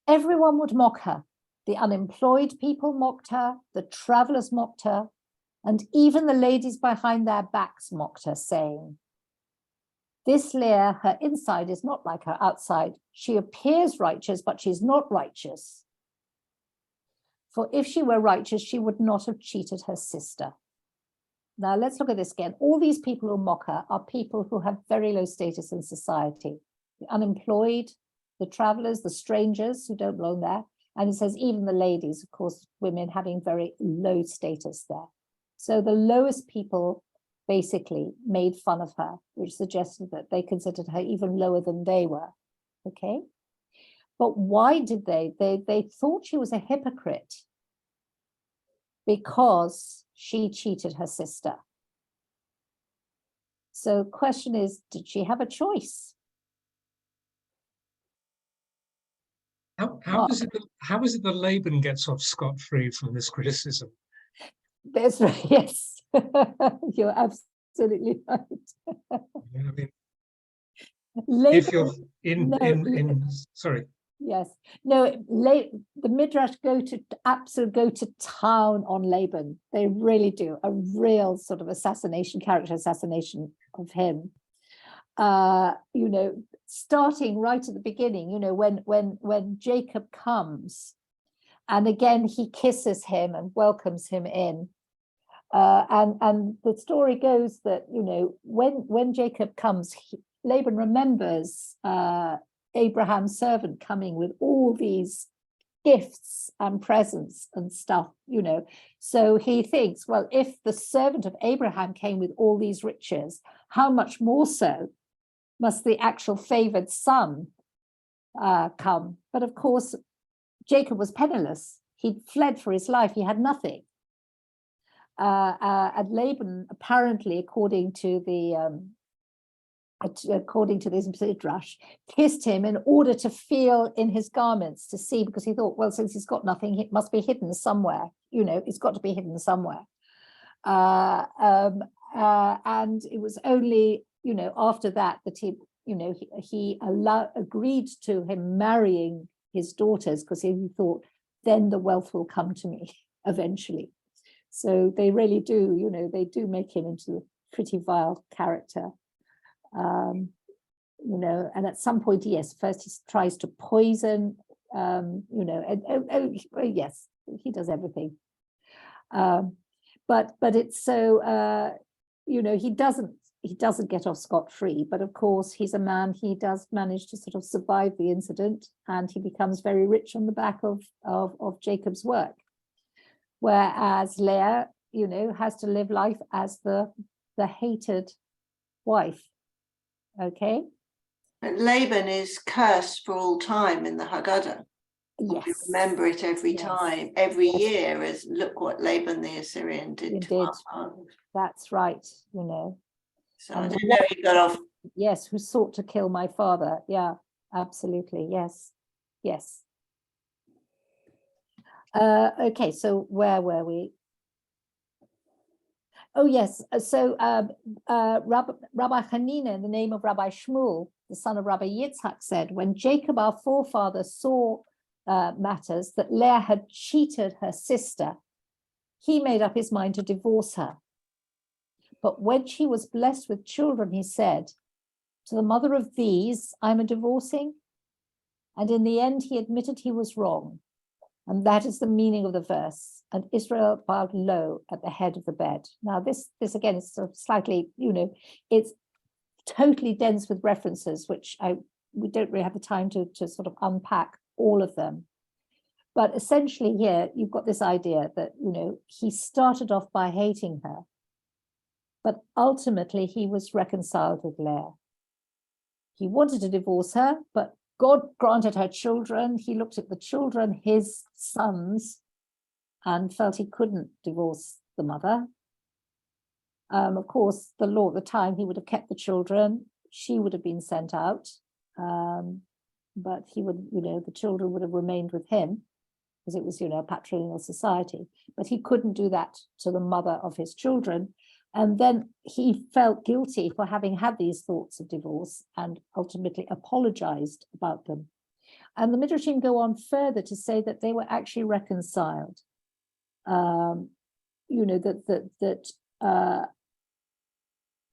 Everyone would mock her. The unemployed people mocked her, the travelers mocked her, and even the ladies behind their backs mocked her, saying, this Leah, her inside is not like her outside. She appears righteous, but she's not righteous. For if she were righteous, she would not have cheated her sister. Now let's look at this again. All these people who mock her are people who have very low status in society. The unemployed, the travelers, the strangers who don't belong there. And it says even the ladies, of course, women having very low status there. So the lowest people basically made fun of her, which suggested that they considered her even lower than they were. Okay. But why did they? They thought she was a hypocrite because she cheated her sister. So the question is, did she have a choice? How is it that Laban gets off scot-free from this criticism? That's right, yes. You're absolutely right. I mean, Laban, if you're sorry. Yes, no, the Midrash go to town on Laban. They really do, a real sort of character assassination of him. You know, starting right at the beginning, you know, when Jacob comes, and again he kisses him and welcomes him in. And the story goes that, you know, when Jacob comes, Laban remembers Abraham's servant coming with all these gifts and presents and stuff, you know. So he thinks, well, if the servant of Abraham came with all these riches, how much more so must the actual favored son come? But of course, Jacob was penniless. He'd fled for his life. He had nothing. And Laban, apparently, according to this midrash, kissed him in order to feel in his garments to see, because he thought, well, since he's got nothing, it must be hidden somewhere. You know, it's got to be hidden somewhere. And it was only, you know, after that he, you know, he agreed to him marrying his daughters, because he thought, then the wealth will come to me eventually. So they really do, you know, they do make him into a pretty vile character. You know, and at some point, yes, first he tries to poison, you know, yes, he does everything. But it's so, you know, he doesn't get off scot-free, but of course he's a man, he does manage to sort of survive the incident, and he becomes very rich on the back of Jacob's work. Whereas Leah, you know, has to live life as the hated wife. Okay. But Laban is cursed for all time in the Haggadah. Yes. You remember it every time, every year, as look what Laban the Assyrian did to our fathers. That's right, you know. So I don't know, he got off. Yes, who sought to kill my father. Yeah, absolutely. Yes, yes. Okay, so where were we? Oh, yes. So Rabbi Hanina, in the name of Rabbi Shmuel, the son of Rabbi Yitzhak, said, when Jacob, our forefather, saw matters that Leah had cheated her sister, he made up his mind to divorce her. But when she was blessed with children, he said, to the mother of these, I'm a divorcing. And in the end, he admitted he was wrong. And that is the meaning of the verse. And Israel bowed low at the head of the bed. Now, this again is sort of slightly, you know, it's totally dense with references, which we don't really have the time to sort of unpack all of them. But essentially here, you've got this idea that, you know, he started off by hating her, but ultimately he was reconciled with Leah. He wanted to divorce her, but God granted her children. He looked at the children, his sons, and felt he couldn't divorce the mother. Of course, the law at the time, he would have kept the children. She would have been sent out. but he would, the children would have remained with him because it was, a patrilineal society. But he couldn't do that to the mother of his children. And then he felt guilty for having had these thoughts of divorce and ultimately apologized about them. And the Midrashim go on further to say that they were actually reconciled.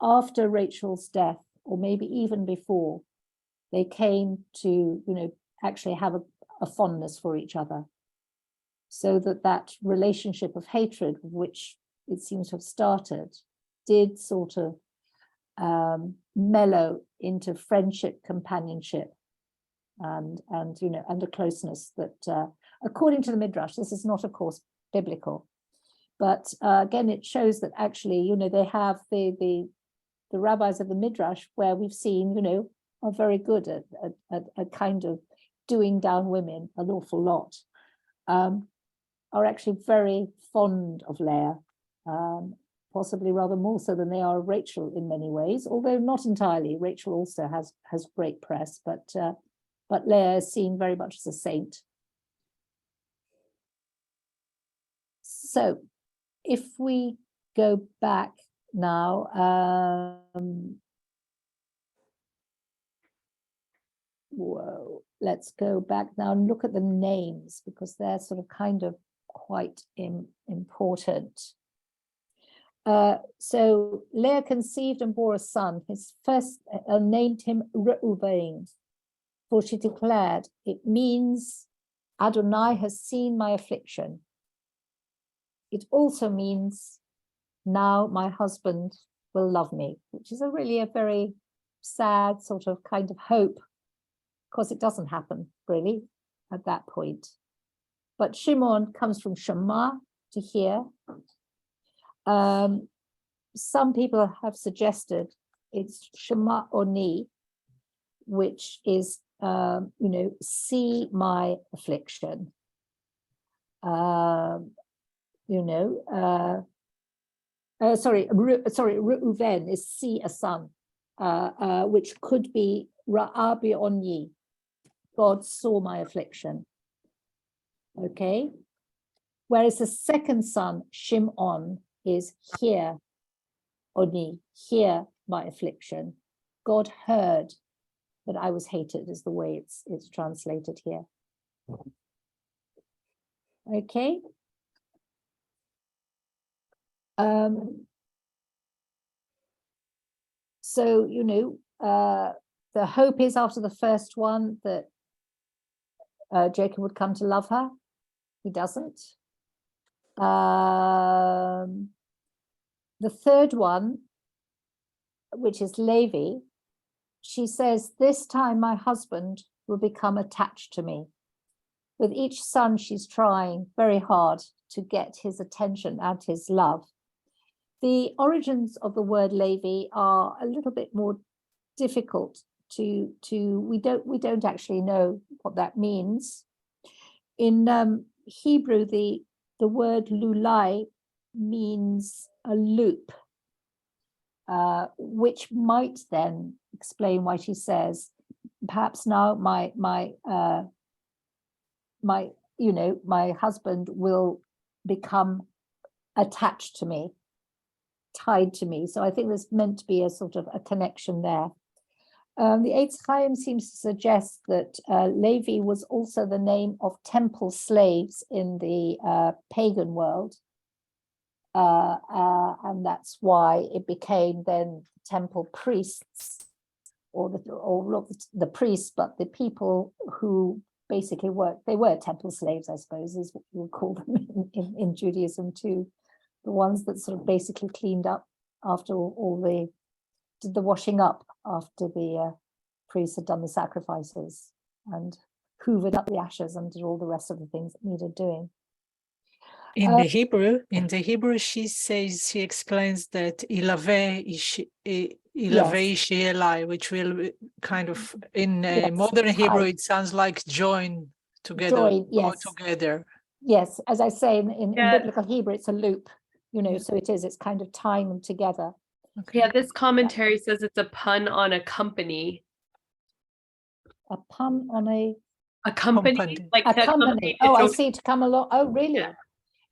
After Rachel's death, or maybe even before, they came to, actually have a fondness for each other. So that relationship of hatred, which it seems to have started, did sort of mellow into friendship, companionship, and a closeness that, according to the Midrash, this is not, of course, biblical, but again, it shows that actually, they have the rabbis of the Midrash, where we've seen, are very good at kind of doing down women an awful lot, are actually very fond of Leah, possibly rather more so than they are of Rachel in many ways, although not entirely. Rachel also has great press, but Leah is seen very much as a saint. So if we go back now, let's go back now and look at the names, because they're sort of kind of quite important. So Leah conceived and bore a son. His first named him Reuven, for she declared, it means Adonai has seen my affliction. It also means now my husband will love me, which is really a very sad sort of kind of hope, because it doesn't happen really at that point. But Shimon comes from Shema, to hear. Some people have suggested it's Shema Oni, which is, see my affliction. Reuven is see a son, which could be Ra'abi Oni, God saw my affliction. Okay, whereas the second son, Shimon, is hear Oni, hear my affliction. God heard that I was hated, is the way it's translated here. Okay. So, the hope is after the first one that Jacob would come to love her. He doesn't. The third one, which is Levi, she says, this time my husband will become attached to me. With each son, she's trying very hard to get his attention and his love. The origins of the word Levi are a little bit more difficult to we don't actually know what that means. In Hebrew, the word lulai means a loop, which might then explain why she says, perhaps now my husband will become attached to me, tied to me. So I think there's meant to be a sort of a connection there. The Eitz Chaim seems to suggest that Levi was also the name of temple slaves in the pagan world. And that's why it became then temple priests, or not the priests, but the people who basically were temple slaves, I suppose, is what you would call them in Judaism too. The ones that sort of basically cleaned up after did the washing up after the priests had done the sacrifices, and hoovered up the ashes and did all the rest of the things that needed doing. In the Hebrew, she explains that Ilaveh Eli, which will kind of in modern Hebrew, it sounds like join together, go together. Yes, as I say, in biblical Hebrew, it's a loop, so it's kind of tying them together. Okay. Yeah, this commentary says it's a pun on a company. A pun on a Accompany, like to accompany. accompany Oh, I the see. To come along. Oh, really? Yeah.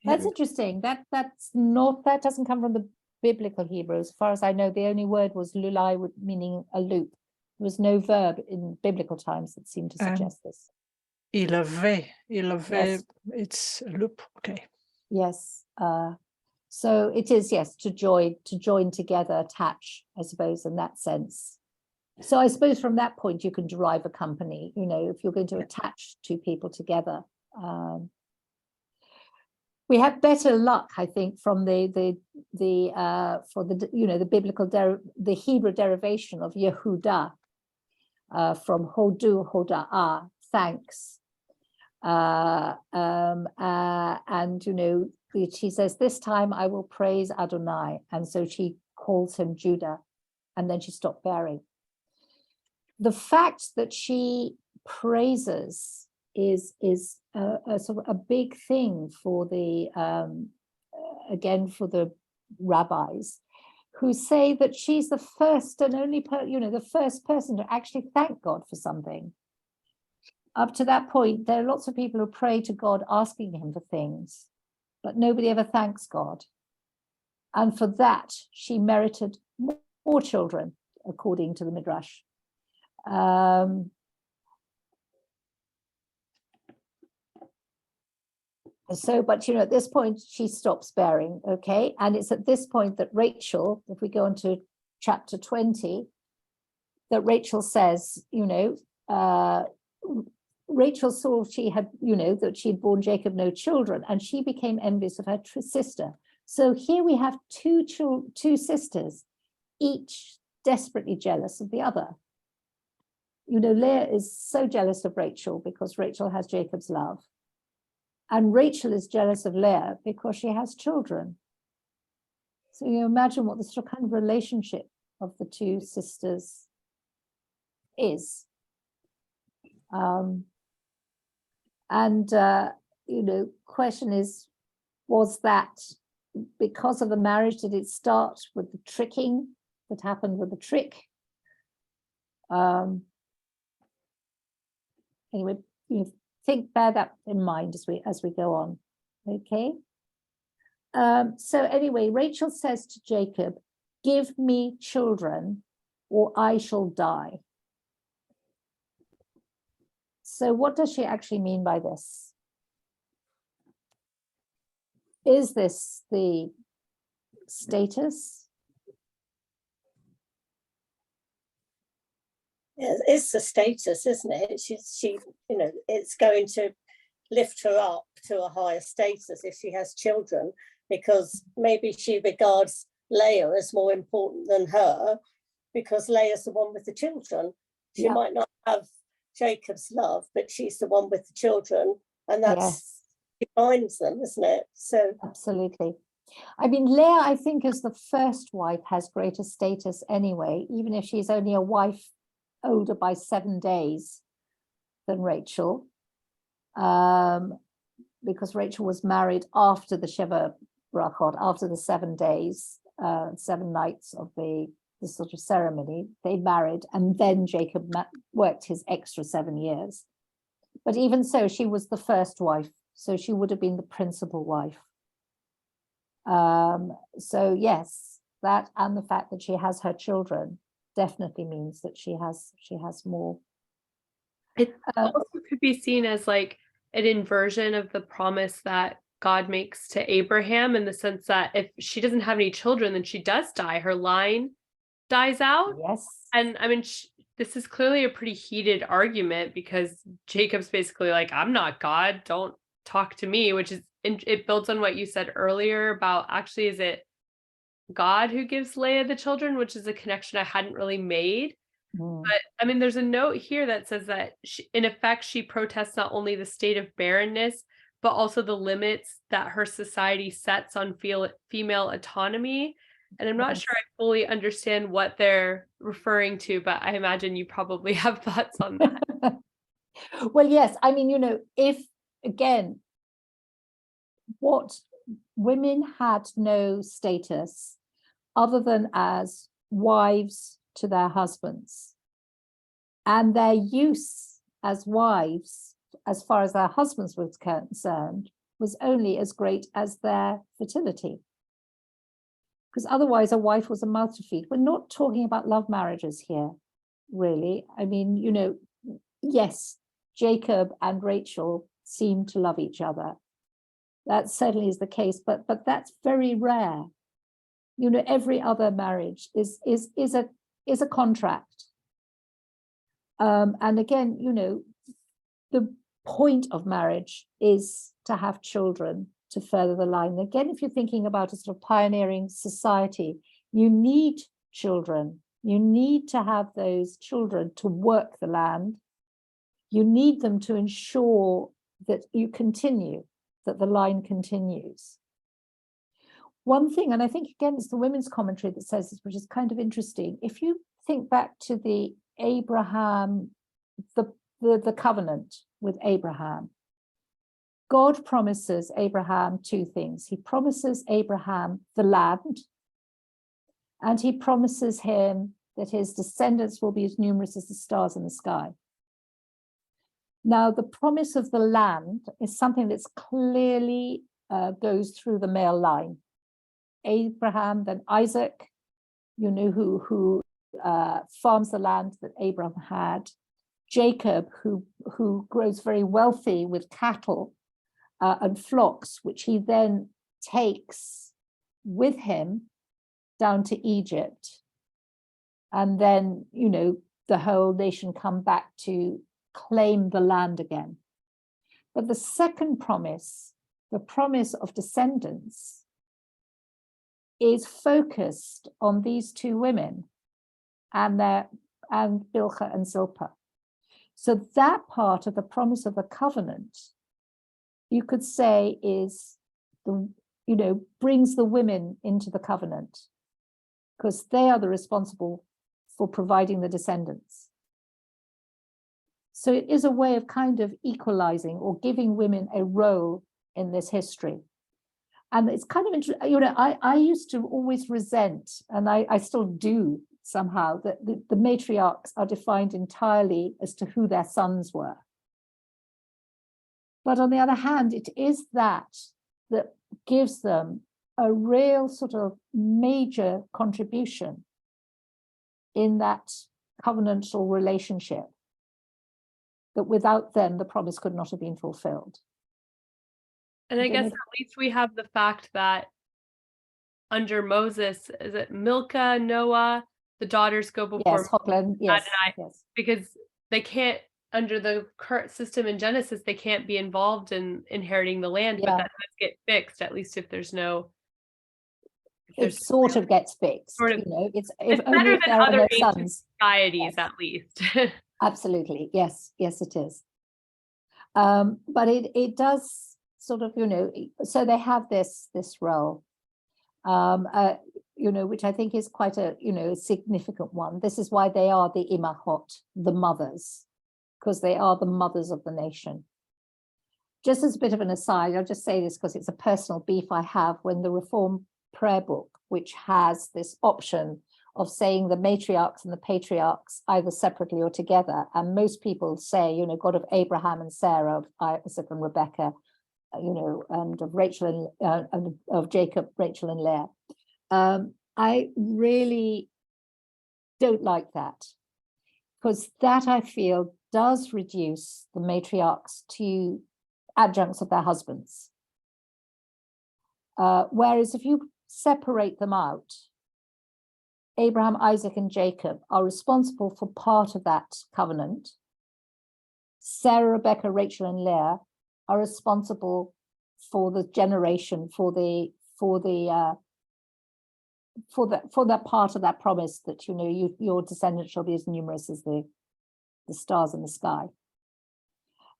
That's Yeah. interesting. That doesn't come from the biblical Hebrew. As far as I know, the only word was lulai, meaning a loop. There was no verb in biblical times that seemed to suggest this. Ilave, Yes. it's a loop. Okay. Yes. So it is, yes, to join together, attach, I suppose, in that sense. So I suppose from that point you can derive a company, if you're going to attach two people together. We have better luck, I think, from the biblical the Hebrew derivation of Yehuda, from Hodu Hoda'ah, thanks. And she says, this time I will praise Adonai, and so she calls him Judah, and then she stopped bearing. The fact that she praises is a sort of a big thing for the again for the rabbis, who say that she's the first and only the first person to actually thank God for something. Up to that point, there are lots of people who pray to God asking him for things, but nobody ever thanks God. And for that, she merited more children, according to the Midrash. But at this point, she stops bearing, okay? And it's at this point that Rachel, if we go into chapter 20, that Rachel says, Rachel saw she had, that she had borne Jacob no children, and she became envious of her sister. So here we have two sisters, each desperately jealous of the other. Leah is so jealous of Rachel because Rachel has Jacob's love. And Rachel is jealous of Leah because she has children. So you imagine what the sort of kind of relationship of the two sisters is. Question is, was that because of the marriage? Did it start with the tricking that happened with the trick? Anyway, bear that in mind as we go on. Okay. So anyway, Rachel says to Jacob, "Give me children, or I shall die." So what does she actually mean by this? Is this the status? It's the status, isn't it? She, it's going to lift her up to a higher status if she has children, because maybe she regards Leah as more important than her, because Leah's the one with the children. She might not have Jacob's love, but she's the one with the children, and that's defines them, isn't it? So absolutely. I mean, Leah, I think, as the first wife, has greater status anyway, even if she's only a wife older by 7 days than Rachel, because Rachel was married after the Sheva Brachot, after the 7 days, 7 nights of the sort of ceremony. They married, and then Jacob worked his extra 7 years. But even so, she was the first wife, so she would have been the principal wife. So yes, that and the fact that she has her children definitely means that she has more. It also could be seen as like an inversion of the promise that God makes to Abraham, in the sense that if she doesn't have any children, then she does die. Her line dies out. Yes. And I mean, this is clearly a pretty heated argument, because Jacob's basically like, I'm not God, don't talk to me, which is, it builds on what you said earlier about, actually, is it God who gives Leah the children, which is a connection I hadn't really made. But I mean, there's a note here that says that in effect, she protests not only the state of barrenness, but also the limits that her society sets on female autonomy. And I'm not sure I fully understand what they're referring to, but I imagine you probably have thoughts on that. Well, yes. I mean, if, again, what women had no status other than as wives to their husbands. and their use as wives, as far as their husbands were concerned, was only as great as their fertility. Because otherwise a wife was a mouth to feed. We're not talking about love marriages here, really. I mean, you know, yes, Jacob and Rachel seem to love each other. That certainly is the case, but that's very rare. You know, every other marriage is a contract. And again, you know, the point of marriage is to have children to further the line. Again, if you're thinking about a sort of pioneering society, you need children. You need to have those children to work the land. You need them to ensure that you continue, that the line continues. One thing, and I think again, it's the women's commentary that says this, which is kind of interesting. If you think back to the Abraham, the covenant with Abraham, God promises Abraham two things. He promises Abraham the land, and he promises him that his descendants will be as numerous as the stars in the sky. Now, the promise of the land is something that's clearly goes through the male line. Abraham, then Isaac, you know, who farms the land that Abraham had. Jacob, who grows very wealthy with cattle and flocks, which he then takes with him down to Egypt. And then, you know, the whole nation come back to claim the land again. But the second promise, the promise of descendants, is focused on these two women and Bilhah and Zilpah. So that part of the promise of the covenant, you could say, is the, you know, brings the women into the covenant, because they are the responsible for providing the descendants. So it is a way of kind of equalizing or giving women a role in this history. And it's kind of interesting, you know, I used to always resent, and I still do somehow, that the matriarchs are defined entirely as to who their sons were. But on the other hand, it is that gives them a real sort of major contribution in that covenantal relationship, that without them, the promise could not have been fulfilled. And I guess at least we have the fact that under Moses, is it Milcah, Noah, the daughters go before Yes, Hoglan, yes, yes. Because they can't, under the current system in Genesis, they can't be involved in inheriting the land, but that does get fixed, at least if there's no. It sort of gets fixed, sort of, you know, it's better than other ancient sons. societies, Yes. at least. Absolutely, yes, yes, it is. But it does sort of, you know, so they have this role, you know, which I think is quite a, you know, a significant one. This is why they are the Imahot, the mothers, because they are the mothers of the nation. Just as a bit of an aside, I'll just say this because it's a personal beef I have when the Reform prayer book, which has this option of saying the matriarchs and the patriarchs either separately or together. And most people say, you know, God of Abraham and Sarah, of Isaac and Rebecca, you know, and of Rachel and of Jacob, Rachel and Leah. I really don't like that, because that, I feel, does reduce the matriarchs to adjuncts of their husbands. Whereas if you separate them out, Abraham, Isaac, and Jacob are responsible for part of that covenant. Sarah, Rebecca, Rachel, and Leah are responsible for the generation, for that part of that promise that, you know, your descendants shall be as numerous as the stars in the sky.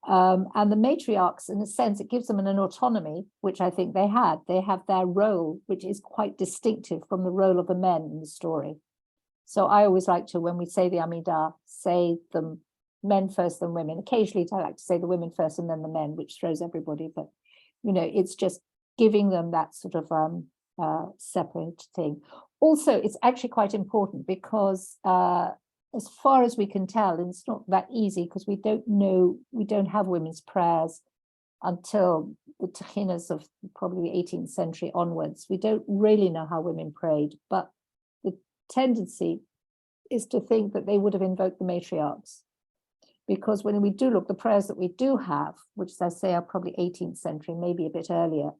And the matriarchs, in a sense, it gives them an autonomy, which I think they had. They have their role, which is quite distinctive from the role of the men in the story. So I always like to, when we say the Amidah, say the men first, then women. Occasionally, I like to say the women first and then the men, which throws everybody. But, you know, it's just giving them that sort of separate thing. Also, it's actually quite important because as far as we can tell, and it's not that easy because we don't have women's prayers until the Techinas of probably the 18th century onwards. We don't really know how women prayed, but the tendency is to think that they would have invoked the matriarchs. Because when we do look, the prayers that we do have, which as I say are probably 18th century, maybe a bit earlier,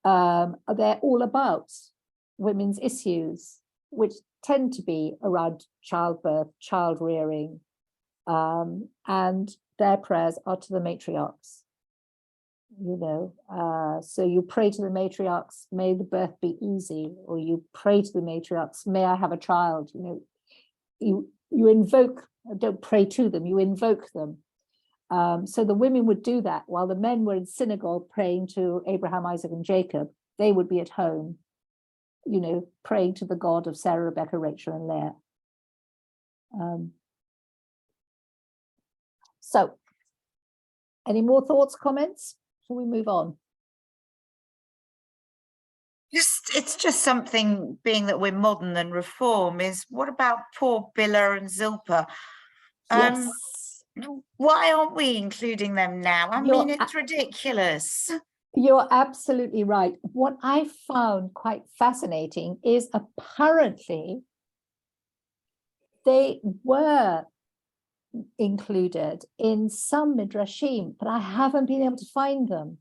they're all about women's issues, which tend to be around childbirth, child rearing, and their prayers are to the matriarchs. So you pray to the matriarchs, may the birth be easy, or you pray to the matriarchs, may I have a child. You invoke, don't pray to them, you invoke them. So the women would do that while the men were in synagogue praying to Abraham, Isaac, and Jacob. They would be at home, praying to the God of Sarah, Rebecca, Rachel, and Leah. So, any more thoughts, comments before we move on? It's just something, being that we're modern and reform, is what about poor Bilhah and Zilpah? Yes. Why aren't we including them now? I mean, it's ridiculous. You're absolutely right. What I found quite fascinating is apparently they were included in some midrashim, but I haven't been able to find them.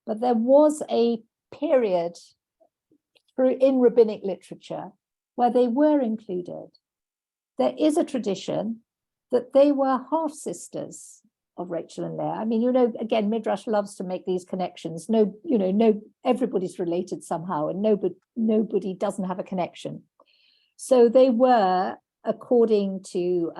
But there was a period in rabbinic literature where they were included. There is a tradition that they were half sisters of Rachel and Leah. I mean, again, Midrash loves to make these connections. No, everybody's related somehow, and nobody doesn't have a connection. So they were, according to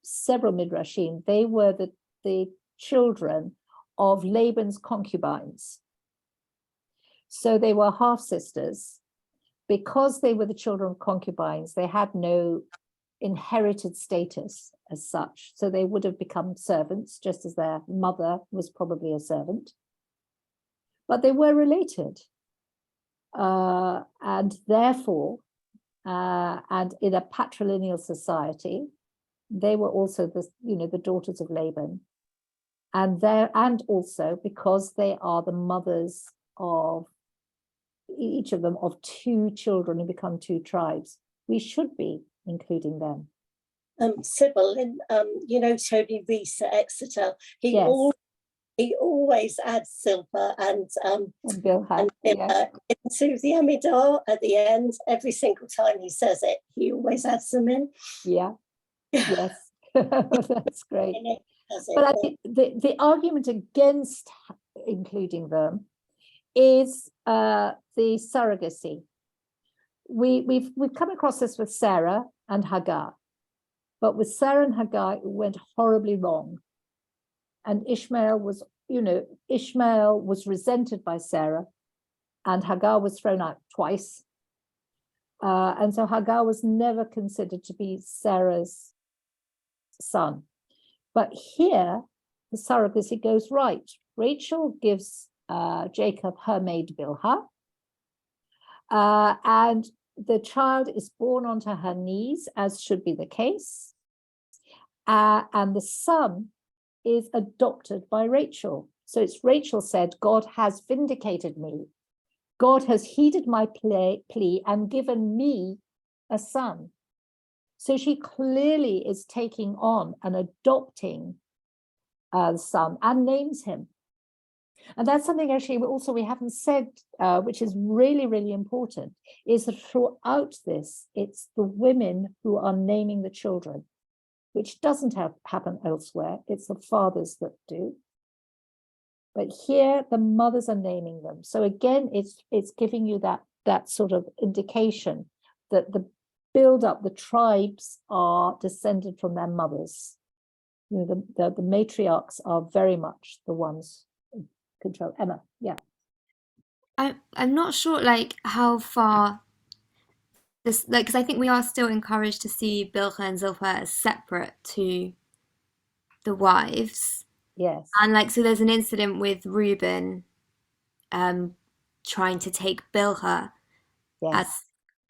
several Midrashim, they were the children of Laban's concubines. So they were half sisters. Because they were the children of concubines, they had no inherited status as such. So they would have become servants, just as their mother was probably a servant. But they were related. And therefore, and in a patrilineal society, they were also the daughters of Laban. And also because they are the mothers of each of them of two children who become two tribes, we should be including them. Sybil, Tony Rees at Exeter, he always adds Zilpah and Bilhah into the Amidah at the end. Every single time he says it, he always adds them in. Yeah. Yes. That's great. But I think the argument against including them is the surrogacy. We've come across this with Sarah and Hagar, but with Sarah and Hagar, it went horribly wrong. And Ishmael was resented by Sarah, and Hagar was thrown out twice. And so Hagar was never considered to be Sarah's son. But here, the surrogacy goes right. Rachel gives Jacob her maid Bilhah, and the child is born onto her knees, as should be the case. And the son is adopted by Rachel. So it's Rachel said, God has vindicated me. God has heeded my plea and given me a son. So she clearly is taking on and adopting the son and names him. And that's something actually also we haven't said, which is really, really important, is that throughout this, it's the women who are naming the children, which doesn't happen elsewhere. It's the fathers that do. But here, the mothers are naming them. So again, it's giving you that sort of indication that the build-up, the tribes are descended from their mothers. The matriarchs are very much the ones who control. Emma, yeah. I'm not sure how far this, because I think we are still encouraged to see Bilhah and Zilpah as separate to the wives. Yes. And so there's an incident with Reuben trying to take Bilhah as,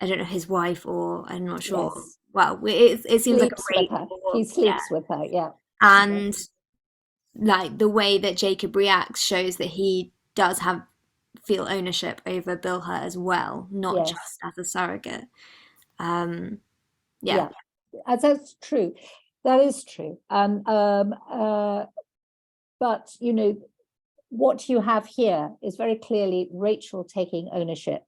I don't know, his wife, or I'm not sure well, it seems like a Sleeps with rape. her. Or, He yeah. sleeps with her, yeah. And like the way that Jacob reacts shows that he does feel ownership over Bilhah as well, not Yes. just as a surrogate. Yeah. Yeah, that's true. That is true. But you know, what you have here is very clearly Rachel taking ownership.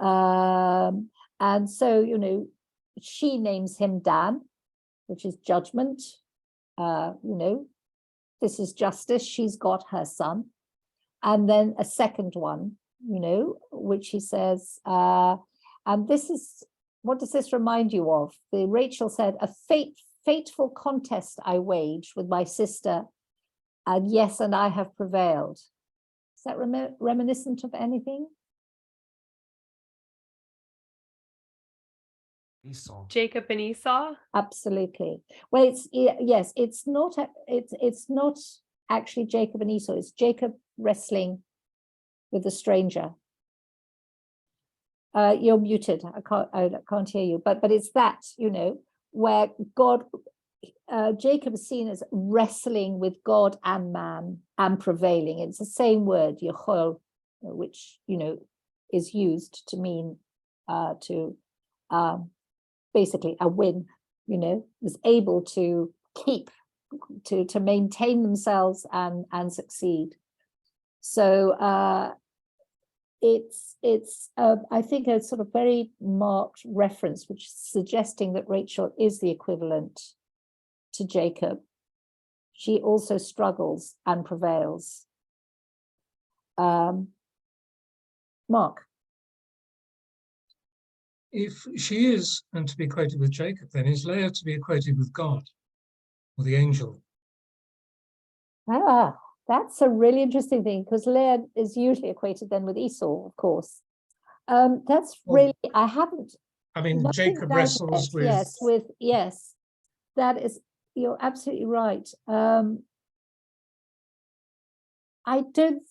And so, you know, she names him Dan, which is judgment. You know, this is justice. She's got her son. And then a second one, you know, which he says, and this is, what does this remind you of? Rachel said, a fateful contest I waged with my sister, and yes, and I have prevailed. Is that reminiscent of anything? Esau. Jacob and Esau? Absolutely. Well, yes, it's not actually Jacob and Esau. It's Jacob wrestling with a stranger. You're muted. I can't hear you. But it's that, you know, where God, Jacob is seen as wrestling with God and man and prevailing. It's the same word, Yechol, which, you know, is used to mean basically a win, you know, was able to keep, to maintain themselves and succeed. So it's I think a sort of very marked reference, which is suggesting that Rachel is the equivalent to Jacob. She also struggles and prevails. Mark. If she is and to be equated with Jacob, then is Leah to be equated with God or the angel? That's a really interesting thing, because Leah is usually equated then with Esau, of course. That's really, I haven't. I mean, Jacob wrestles with. Yes, that is, you're absolutely right. I don't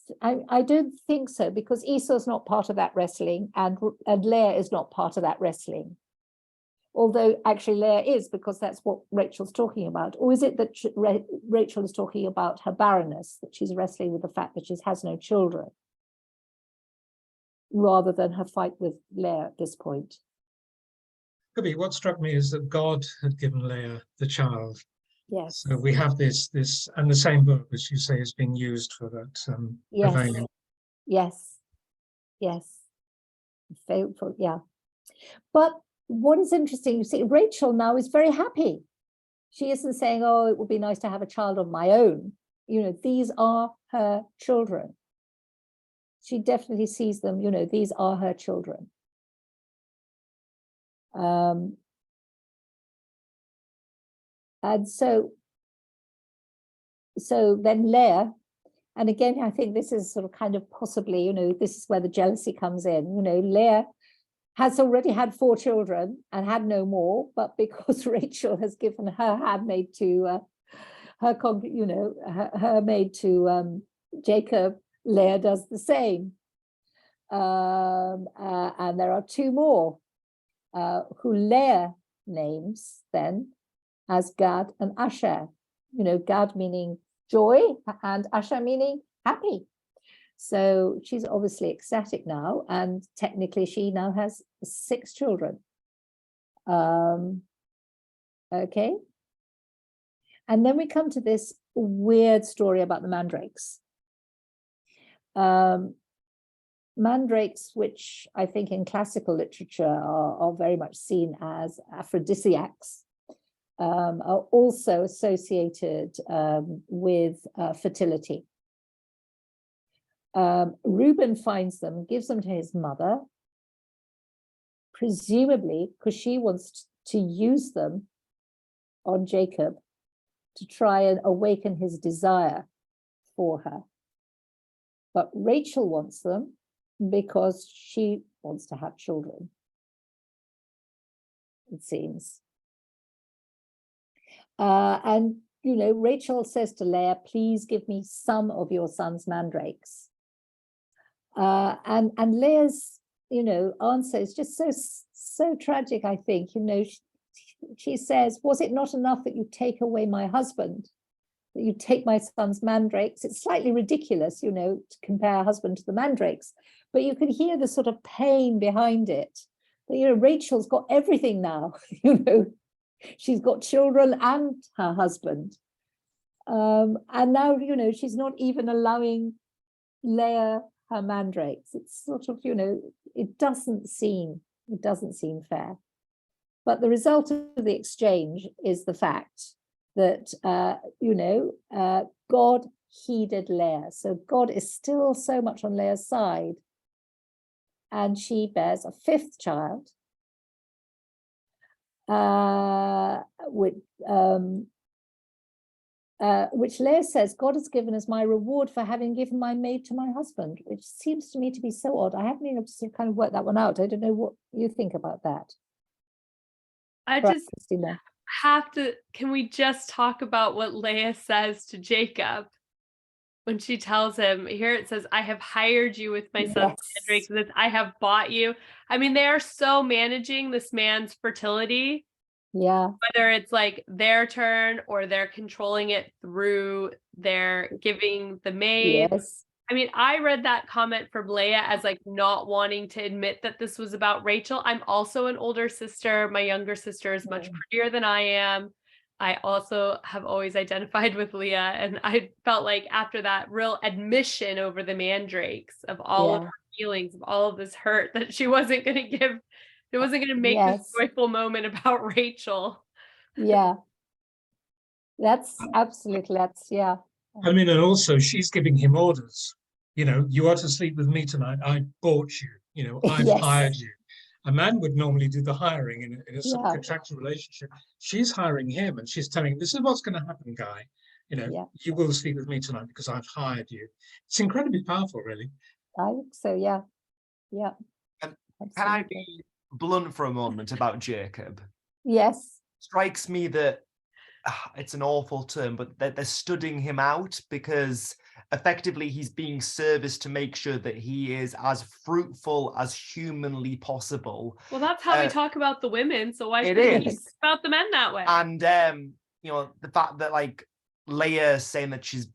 think so, because Esau's not part of that wrestling, and Leah is not part of that wrestling. Although actually Leah is, because that's what Rachel's talking about. Or is it that Rachel is talking about her barrenness, that she's wrestling with the fact that she has no children, rather than her fight with Leah at this point? Could be. What struck me is that God had given Leah the child. Yes. So we have this, and the same book, as you say, is being used for that. Prevailing. Yes. Faithful, yeah. But what is interesting, you see, Rachel now is very happy. She isn't saying, oh, it would be nice to have a child of my own. You know, these are her children. She definitely sees them, you know, these are her children. And so then Leah, and again, I think this is sort of kind of possibly, you know, this is where the jealousy comes in. You know, Leah has already had 4 children and had no more, but because Rachel has given her handmaid to her maid to Jacob, Leah does the same. And there are 2 more who Leah names then as Gad and Asher. You know, Gad meaning joy and Asher meaning happy. So she's obviously ecstatic now, and technically she now has 6 children. Okay. And then we come to this weird story about the mandrakes. Mandrakes, which I think in classical literature are very much seen as aphrodisiacs, are also associated with fertility. Reuben finds them, gives them to his mother, presumably because she wants to use them on Jacob to try and awaken his desire for her. But Rachel wants them because she wants to have children, it seems. And, you know, Rachel says to Leah, please give me some of your son's mandrakes. And Leah's, you know, answer is just so so tragic, I think. You know, she says, was it not enough that you take away my husband, that you take my son's mandrakes? It's slightly ridiculous, you know, to compare husband to the mandrakes, but you can hear the sort of pain behind it. That, you know, Rachel's got everything now, you know, she's got children and her husband. And now, you know, she's not even allowing Leah her mandrakes. It's sort of, you know, it doesn't seem fair. But the result of the exchange is the fact that, you know, God heeded Leah. So God is still so much on Leah's side. And she bears a fifth child, which Leah says, God has given as my reward for having given my maid to my husband, which seems to me to be so odd. I haven't been able to kind of work that one out. I don't know what you think about that. I just have to, can we just talk about what Leah says to Jacob when she tells him, here it says, I have hired you with my son's mandrakes, I have bought you. I mean, they are so managing this man's fertility. Yeah. Whether it's like their turn or they're controlling it through their giving the maid. Yes. I mean, I read that comment from Leah as like not wanting to admit that this was about Rachel. I'm also an older sister. My younger sister is much prettier than I am. I also have always identified with Leah. And I felt like after that real admission over the mandrakes of all of her feelings, of all of this hurt, that she wasn't going to give, it wasn't going to make this joyful moment about Rachel. Yeah. That's absolutely, yeah. I mean, and also she's giving him orders. You know, you are to sleep with me tonight. I bought you. You know, I've hired you. A man would normally do the hiring in a subcontractual relationship. She's hiring him, and she's telling him, "This is what's going to happen, guy. You know, you will sleep with me tonight because I've hired you." It's incredibly powerful, really. I think so. Yeah. Can I be blunt for a moment about Jacob? Yes. Strikes me that it's an awful term, but they're studying him out because effectively he's being serviced to make sure that he is as fruitful as humanly possible. Well, that's how we talk about the women, so why should we talk about the men that way? And you know, the fact that like Leah saying that she's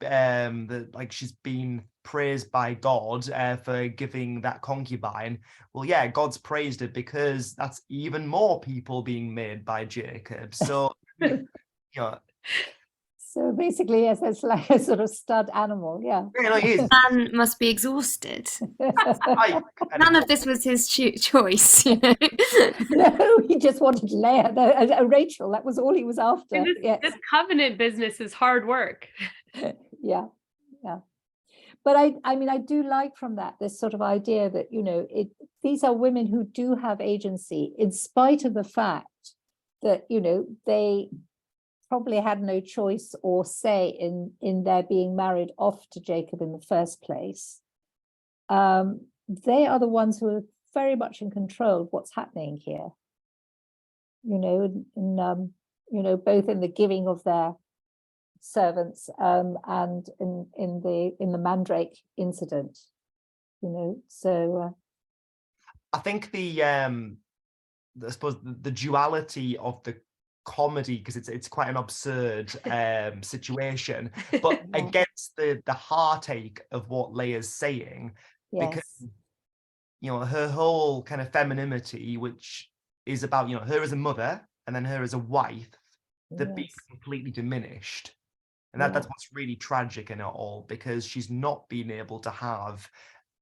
she's been praised by God for giving that concubine. Well, yeah, God's praised it because that's even more people being made by Jacob. So yeah. So basically, yes, it's like a sort of stud animal. Yeah. Man must be exhausted. None of this was his choice. You know? No, he just wanted Leah, Rachel. That was all he was after. This covenant business is hard work. Yeah. But I mean, I do like from that this sort of idea that, you know, these are women who do have agency, in spite of the fact that, you know, they probably had no choice or say in their being married off to Jacob in the first place. They are the ones who are very much in control of what's happening here. You know, you know, both in the giving of their servants and in the mandrake incident. You know, so I think I suppose the duality of the comedy, because it's quite an absurd situation, but against the heartache of what Leah's saying, because you know, her whole kind of femininity, which is about, you know, her as a mother and then her as a wife, they're being completely diminished. And that's what's really tragic in it all, because she's not been able to have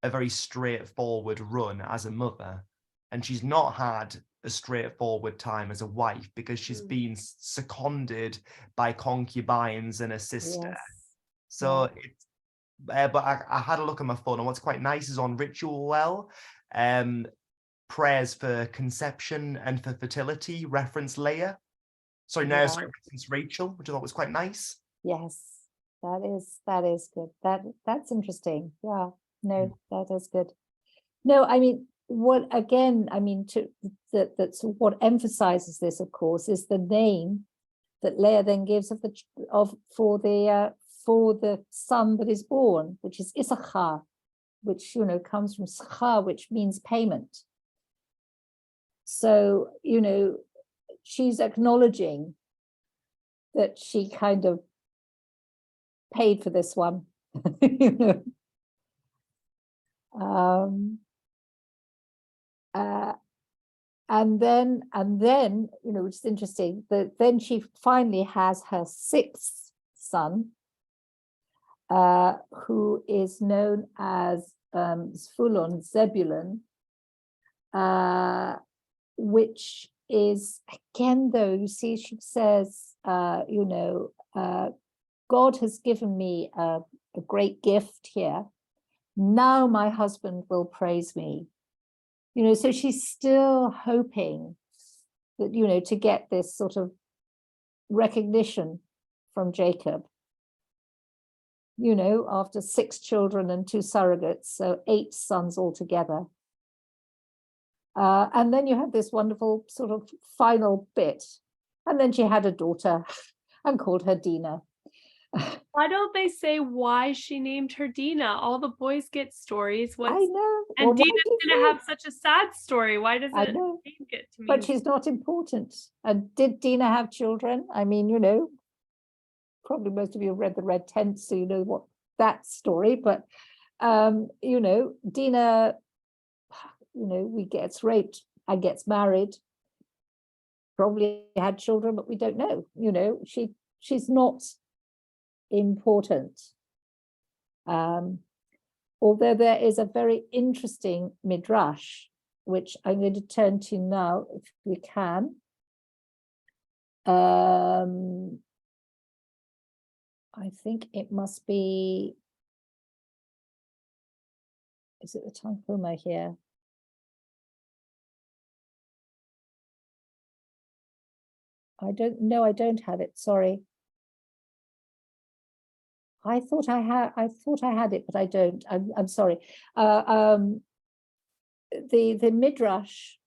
a very straightforward run as a mother, and she's not had a straightforward time as a wife because she's been seconded by concubines and a sister. So it's but I had a look at my phone, and what's quite nice is on Ritual Well, prayers for conception and for fertility reference Leah. Reference Rachel, which I thought was quite nice. Yes, that is good. That's interesting. Yeah, no, that is good. No, I mean, what again? I mean, that's what emphasizes this, of course, is the name that Leah then gives for the son that is born, which is Issachar, which, you know, comes from Schar, which means payment. So, you know, she's acknowledging that she kind of paid for this one, you know. And then, you know, which is interesting, that then she finally has her sixth son, who is known as Zvulun, Zebulun, which is, again, though, you see, she says, you know, God has given me a great gift here. Now my husband will praise me. You know, so she's still hoping that, you know, to get this sort of recognition from Jacob. You know, after 6 children and 2 surrogates, so 8 sons altogether. And then you have this wonderful sort of final bit. And then she had a daughter and called her Dinah. Why don't they say why she named her Dinah? All the boys get stories. I know. And Well, Dina's going to have such a sad story. Why doesn't I know. name get to me? But she's not important. And did Dinah have children? I mean, you know, probably most of you have read The Red Tent, so you know what that story. But, you know, Dinah, you know, we gets raped and gets married. Probably had children, but we don't know. You know, she's not important. Although there is a very interesting midrash, which I'm going to turn to now, if we can. I think it must be, is it the Tanhuma here? I don't know, I don't have it, sorry. I thought I had it, but I don't. I'm sorry. The midrash.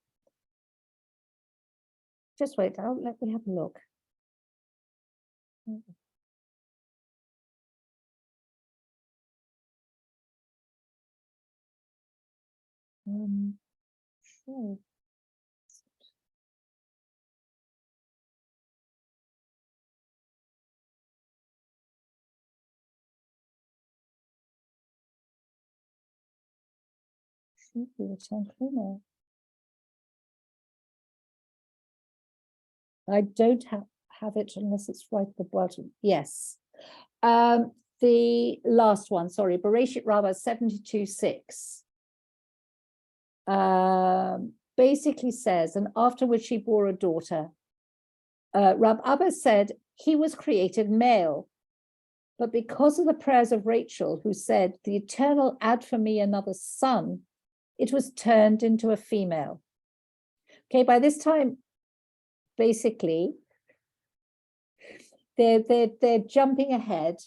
Just wait. Let me have a look. Sure. Should be the Tanhuma. I don't have it unless it's right at the bottom. Yes. The last one, sorry, Bereshit Rabbah 72:6. Basically says, and afterwards she bore a daughter. Rab Abba said he was created male, but because of the prayers of Rachel, who said, the Eternal add for me another son, it was turned into a female. Okay, by this time, basically, they're jumping ahead.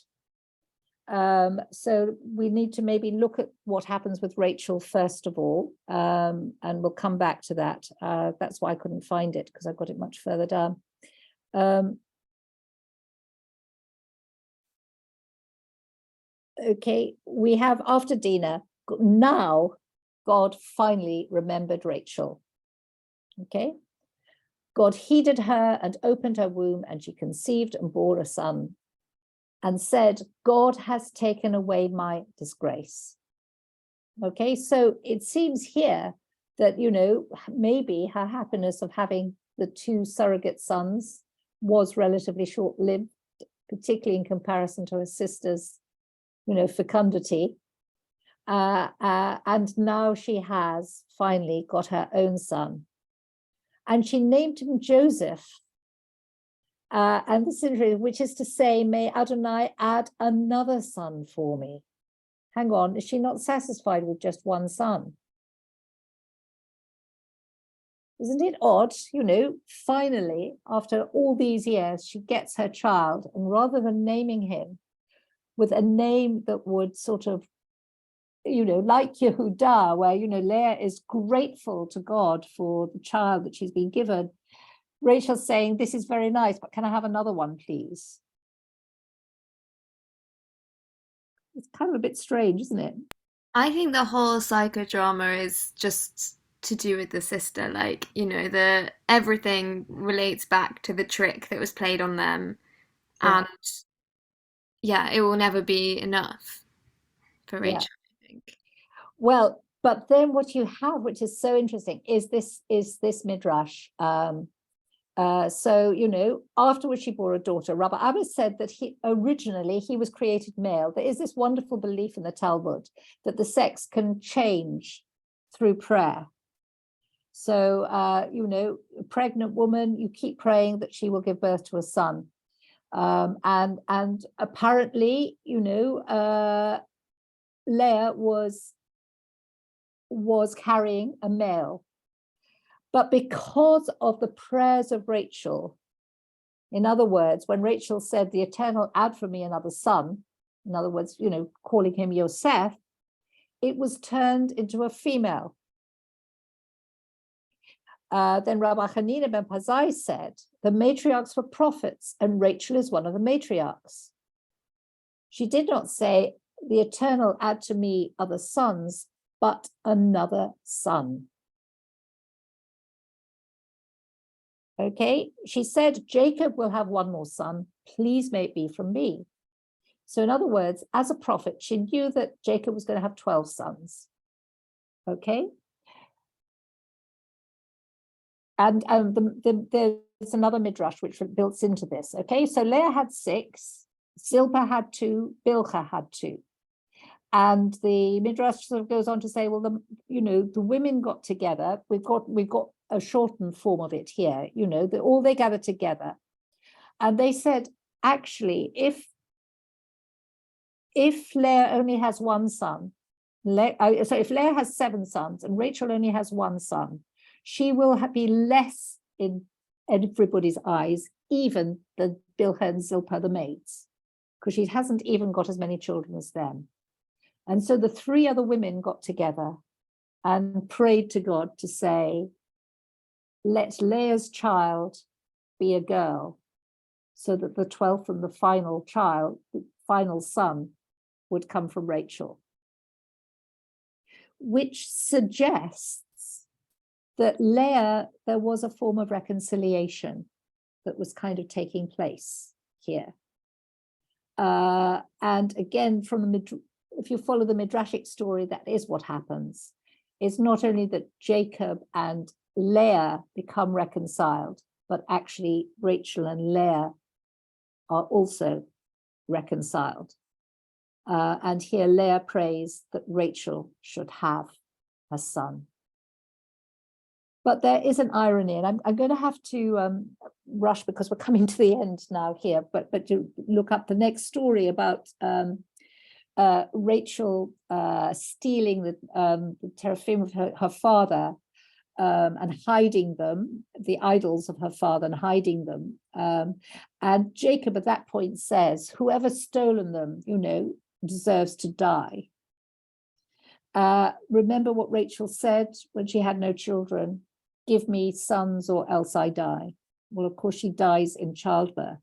So we need to maybe look at what happens with Rachel first of all, and we'll come back to that. That's why I couldn't find it, because I've got it much further down. Okay, we have after Dinah, now God finally remembered Rachel. Okay, God heeded her and opened her womb, and she conceived and bore a son, and said, God has taken away my disgrace. Okay, so it seems here that, you know, maybe her happiness of having the 2 surrogate sons was relatively short-lived, particularly in comparison to her sister's, you know, fecundity. And now she has finally got her own son. And she named him Joseph. And this is, which is to say, may Adonai add another son for me. Hang on, is she not satisfied with just one son? Isn't it odd? You know, finally, after all these years, she gets her child, and rather than naming him with a name that would sort of, you know, like Yehudah, where, you know, Leah is grateful to God for the child that she's been given, Rachel's saying, this is very nice, but can I have another one, please? It's kind of a bit strange, isn't it? I think the whole psychodrama is just to do with the sister. Like, you know, everything relates back to the trick that was played on them. And yeah, it will never be enough for Rachel, I think. Well, but then what you have, which is so interesting, is this midrash. So, you know, afterwards she bore a daughter. Rabbi Abba said that originally he was created male. There is this wonderful belief in the Talmud that the sex can change through prayer. So, you know, a pregnant woman, you keep praying that she will give birth to a son. And apparently, you know, Leah was carrying a male. But because of the prayers of Rachel, in other words, when Rachel said, the Eternal add for me another son, in other words, you know, calling him Yosef, it was turned into a female. Then Rabbi Hanina ben Pazai said, the matriarchs were prophets, and Rachel is one of the matriarchs. She did not say, the Eternal add to me other sons, but another son. Okay, she said, Jacob will have one more son, please may it be from me. So in other words, as a prophet, she knew that Jacob was going to have 12 sons. Okay. And there's another midrash which builds into this. Okay, so Leah had 6, Zilpah had 2, Bilhah had 2. And the midrash sort of goes on to say, well, you know, the women got together. We've got a shortened form of it here. You know, all they gathered together, and they said, actually, if Leah only has one son, so if Leah has 7 sons and Rachel only has 1 son, she will be less in everybody's eyes, even the Bilhah and Zilpah, the maids, because she hasn't even got as many children as them. And so the 3 other women got together and prayed to God to say, let Leah's child be a girl, so that the 12th and the final child, the final son, would come from Rachel. Which suggests that Leah, there was a form of reconciliation that was kind of taking place here. And again, if you follow the Midrashic story, that is what happens. It's not only that Jacob and Leah become reconciled, but actually Rachel and Leah are also reconciled. And here Leah prays that Rachel should have a son. But there is an irony, and I'm going to have to rush because we're coming to the end now here, but to look up the next story about Rachel stealing the teraphim of her father and hiding them, the idols of her father, and hiding them. And Jacob at that point says, whoever's stolen them, you know, deserves to die. Remember what Rachel said when she had no children, give me sons or else I die. Well, of course, she dies in childbirth,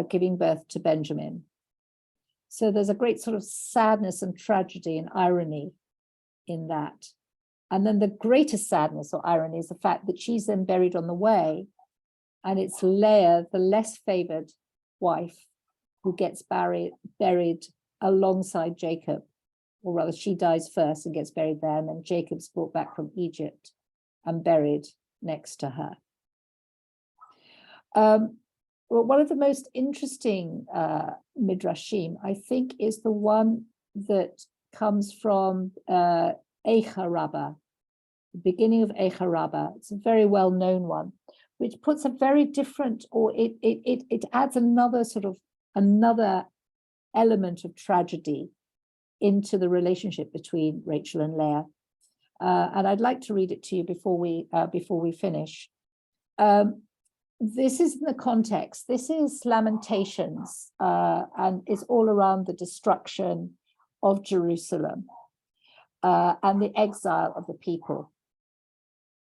giving birth to Benjamin. So there's a great sort of sadness and tragedy and irony in that. And then the greatest sadness or irony is the fact that she's then buried on the way, and it's Leah, the less favored wife, who gets buried alongside Jacob, or rather she dies first and gets buried there, and then Jacob's brought back from Egypt and buried next to her. Well, one of the most interesting midrashim, I think, is the one that comes from Eicha Rabbah, the beginning of Eicha Rabbah. It's a very well-known one, which puts a very different, or it adds another element of tragedy into the relationship between Rachel and Leah. And I'd like to read it to you before we finish. This is the context. This is Lamentations, and it's all around the destruction of Jerusalem and the exile of the people.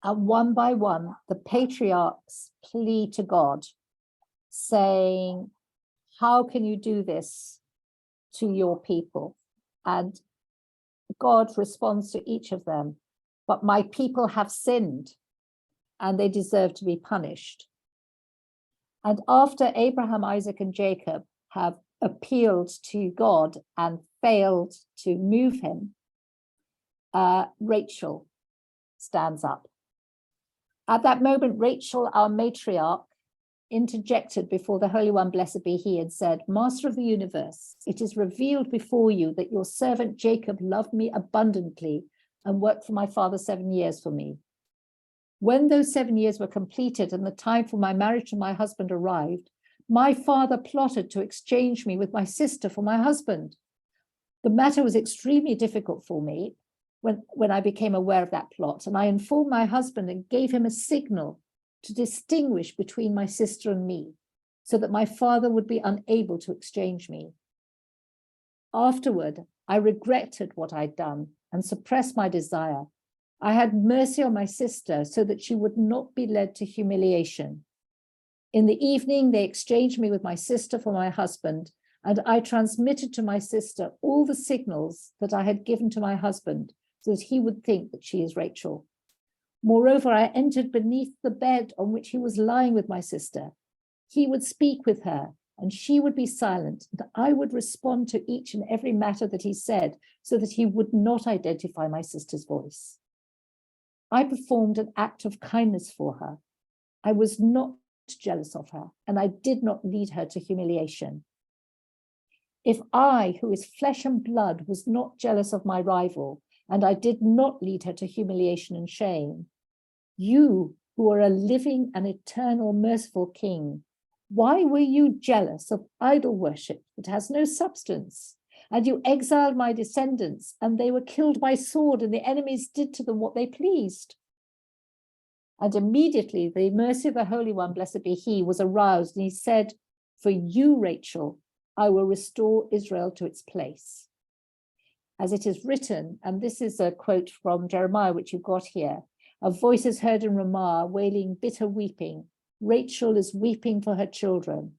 And one by one, the patriarchs plead to God, saying, how can you do this to your people? And God responds to each of them but my people have sinned and they deserve to be punished. And after Abraham, Isaac, and Jacob have appealed to God and failed to move him, Rachel stands up. At that moment, Rachel, our matriarch, interjected before the Holy One, blessed be he, and said, Master of the universe, it is revealed before you that your servant Jacob loved me abundantly and worked for my father 7 years for me. When those 7 years were completed and the time for my marriage to my husband arrived, my father plotted to exchange me with my sister for my husband. The matter was extremely difficult for me when I became aware of that plot, and I informed my husband and gave him a signal to distinguish between my sister and me, so that my father would be unable to exchange me. Afterward, I regretted what I'd done and suppressed my desire. I had mercy on my sister so that she would not be led to humiliation. In the evening, they exchanged me with my sister for my husband, and I transmitted to my sister all the signals that I had given to my husband, so that he would think that she is Rachel. Moreover, I entered beneath the bed on which he was lying with my sister. He would speak with her, and she would be silent, and I would respond to each and every matter that he said, so that he would not identify my sister's voice. I performed an act of kindness for her. I was not jealous of her, and I did not lead her to humiliation. If I, who is flesh and blood, was not jealous of my rival, and I did not lead her to humiliation and shame, you, who are a living and eternal merciful king, why were you jealous of idol worship that has no substance? And you exiled my descendants, and they were killed by sword, and the enemies did to them what they pleased. And immediately the mercy of the Holy One, blessed be he, was aroused, and he said, for you, Rachel, I will restore Israel to its place. As it is written, and this is a quote from Jeremiah, which you've got here, a voice is heard in Ramah, wailing bitter weeping. Rachel is weeping for her children.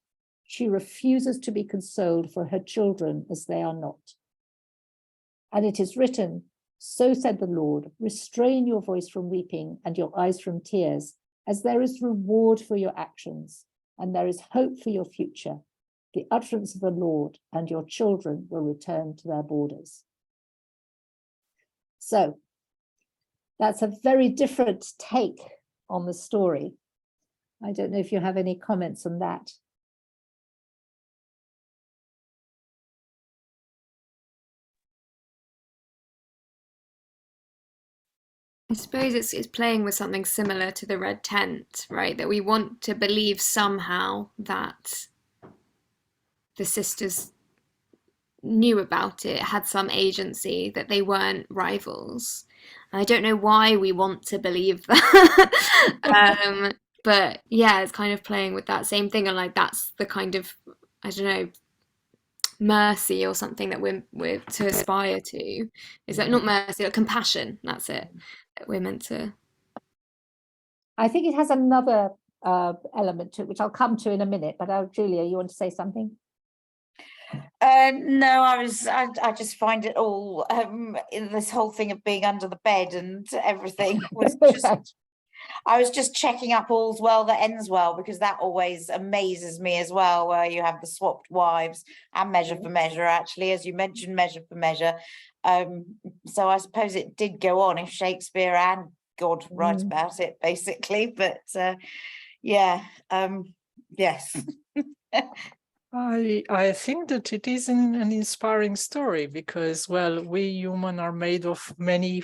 She refuses to be consoled for her children as they are not. And it is written, so said the Lord, restrain your voice from weeping and your eyes from tears, as there is reward for your actions, and there is hope for your future. The utterance of the Lord, and your children will return to their borders. So that's a very different take on the story. I don't know if you have any comments on that. I suppose it's playing with something similar to the red tent, right? That we want to believe somehow that the sisters knew about it, had some agency, that they weren't rivals. And I don't know why we want to believe that. But yeah, it's kind of playing with that same thing, and like that's the kind of, I don't know, mercy or something that we're to aspire to. Is that not mercy, like compassion? That's it. That we're meant to. I think it has another element to it, which I'll come to in a minute. But Julia, you want to say something? No, I just find it all in this whole thing of being under the bed and everything was just. I was just checking up all's well that ends well, because that always amazes me as well, where you have the swapped wives and measure for measure, actually, as you mentioned, measure for measure. So I suppose it did go on if Shakespeare and God write about it, basically. But yeah, yes. I think that it is an inspiring story because, well, we human are made of many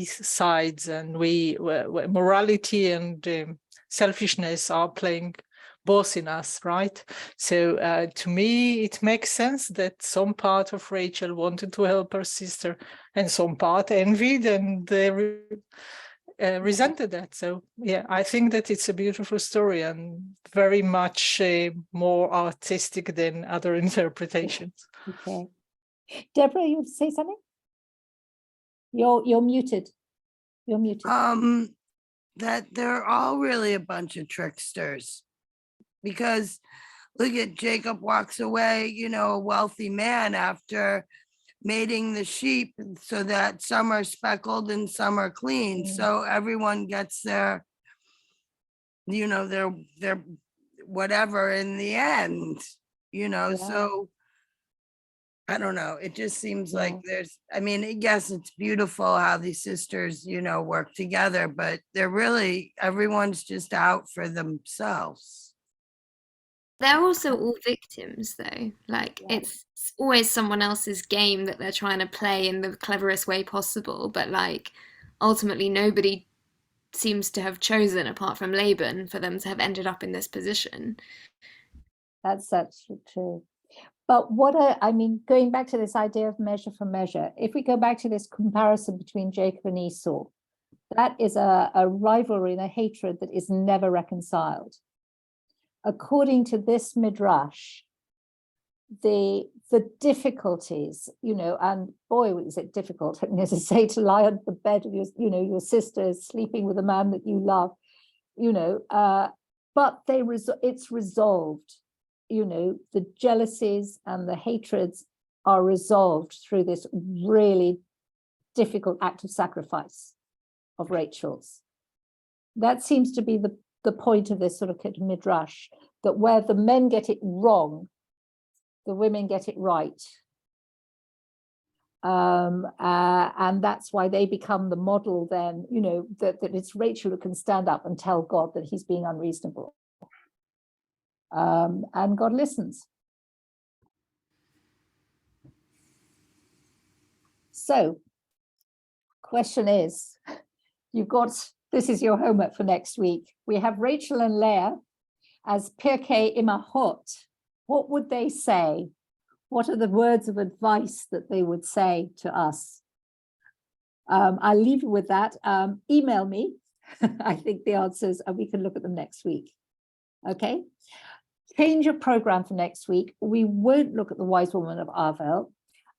sides, and morality and selfishness are playing both in us, right? So to me, it makes sense that some part of Rachel wanted to help her sister, and some part envied and resented that. So yeah, I think that it's a beautiful story and very much more artistic than other interpretations. Okay, Deborah, you want to say something? You're muted. You're muted. That they're all really a bunch of tricksters, because look at Jacob walks away, a wealthy man after mating the sheep so that some are speckled and some are clean. So everyone gets their, you know, their whatever in the end, you know, so I don't know. It just seems like there's, I mean, yes, it's beautiful how these sisters, you know, work together, but they're really, everyone's just out for themselves. They're also all victims, though. Like, it's always someone else's game that they're trying to play in the cleverest way possible. But, like, ultimately, nobody seems to have chosen, apart from Laban, for them to have ended up in this position. That's true. But what I mean, going back to this idea of measure for measure, if we go back to this comparison between Jacob and Esau, that is a rivalry and a hatred that is never reconciled. According to this midrash, the difficulties, you know, and boy, was it difficult, to say, to lie on the bed of your, you know, your sister sleeping with a man that you love, you know, but it's resolved, you know, the jealousies and the hatreds are resolved through this really difficult act of sacrifice of Rachel's. That seems to be the point of this sort of midrash, that where the men get it wrong, the women get it right. And that's why they become the model then, you know, that it's Rachel who can stand up and tell God that he's being unreasonable. And God listens. So, question is, this is your homework for next week. We have Rachel and Leah as Pirkei Imahot. What would they say? What are the words of advice that they would say to us? I'll leave you with that. Email me. I think the answers, and we can look at them next week. Okay. Change your program for next week. We won't look at the wise woman of Avel,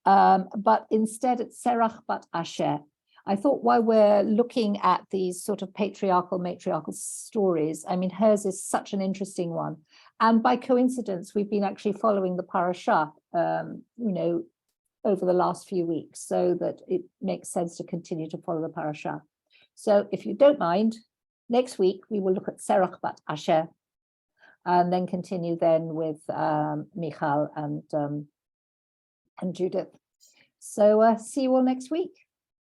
but instead at Serach bat Asher. I thought while we're looking at these sort of matriarchal stories, I mean, hers is such an interesting one. And by coincidence, we've been actually following the parasha, you know, over the last few weeks, so that it makes sense to continue to follow the parasha. So if you don't mind, next week, we will look at Serach bat Asher, and then continue then with Michal and Judith. So see you all next week.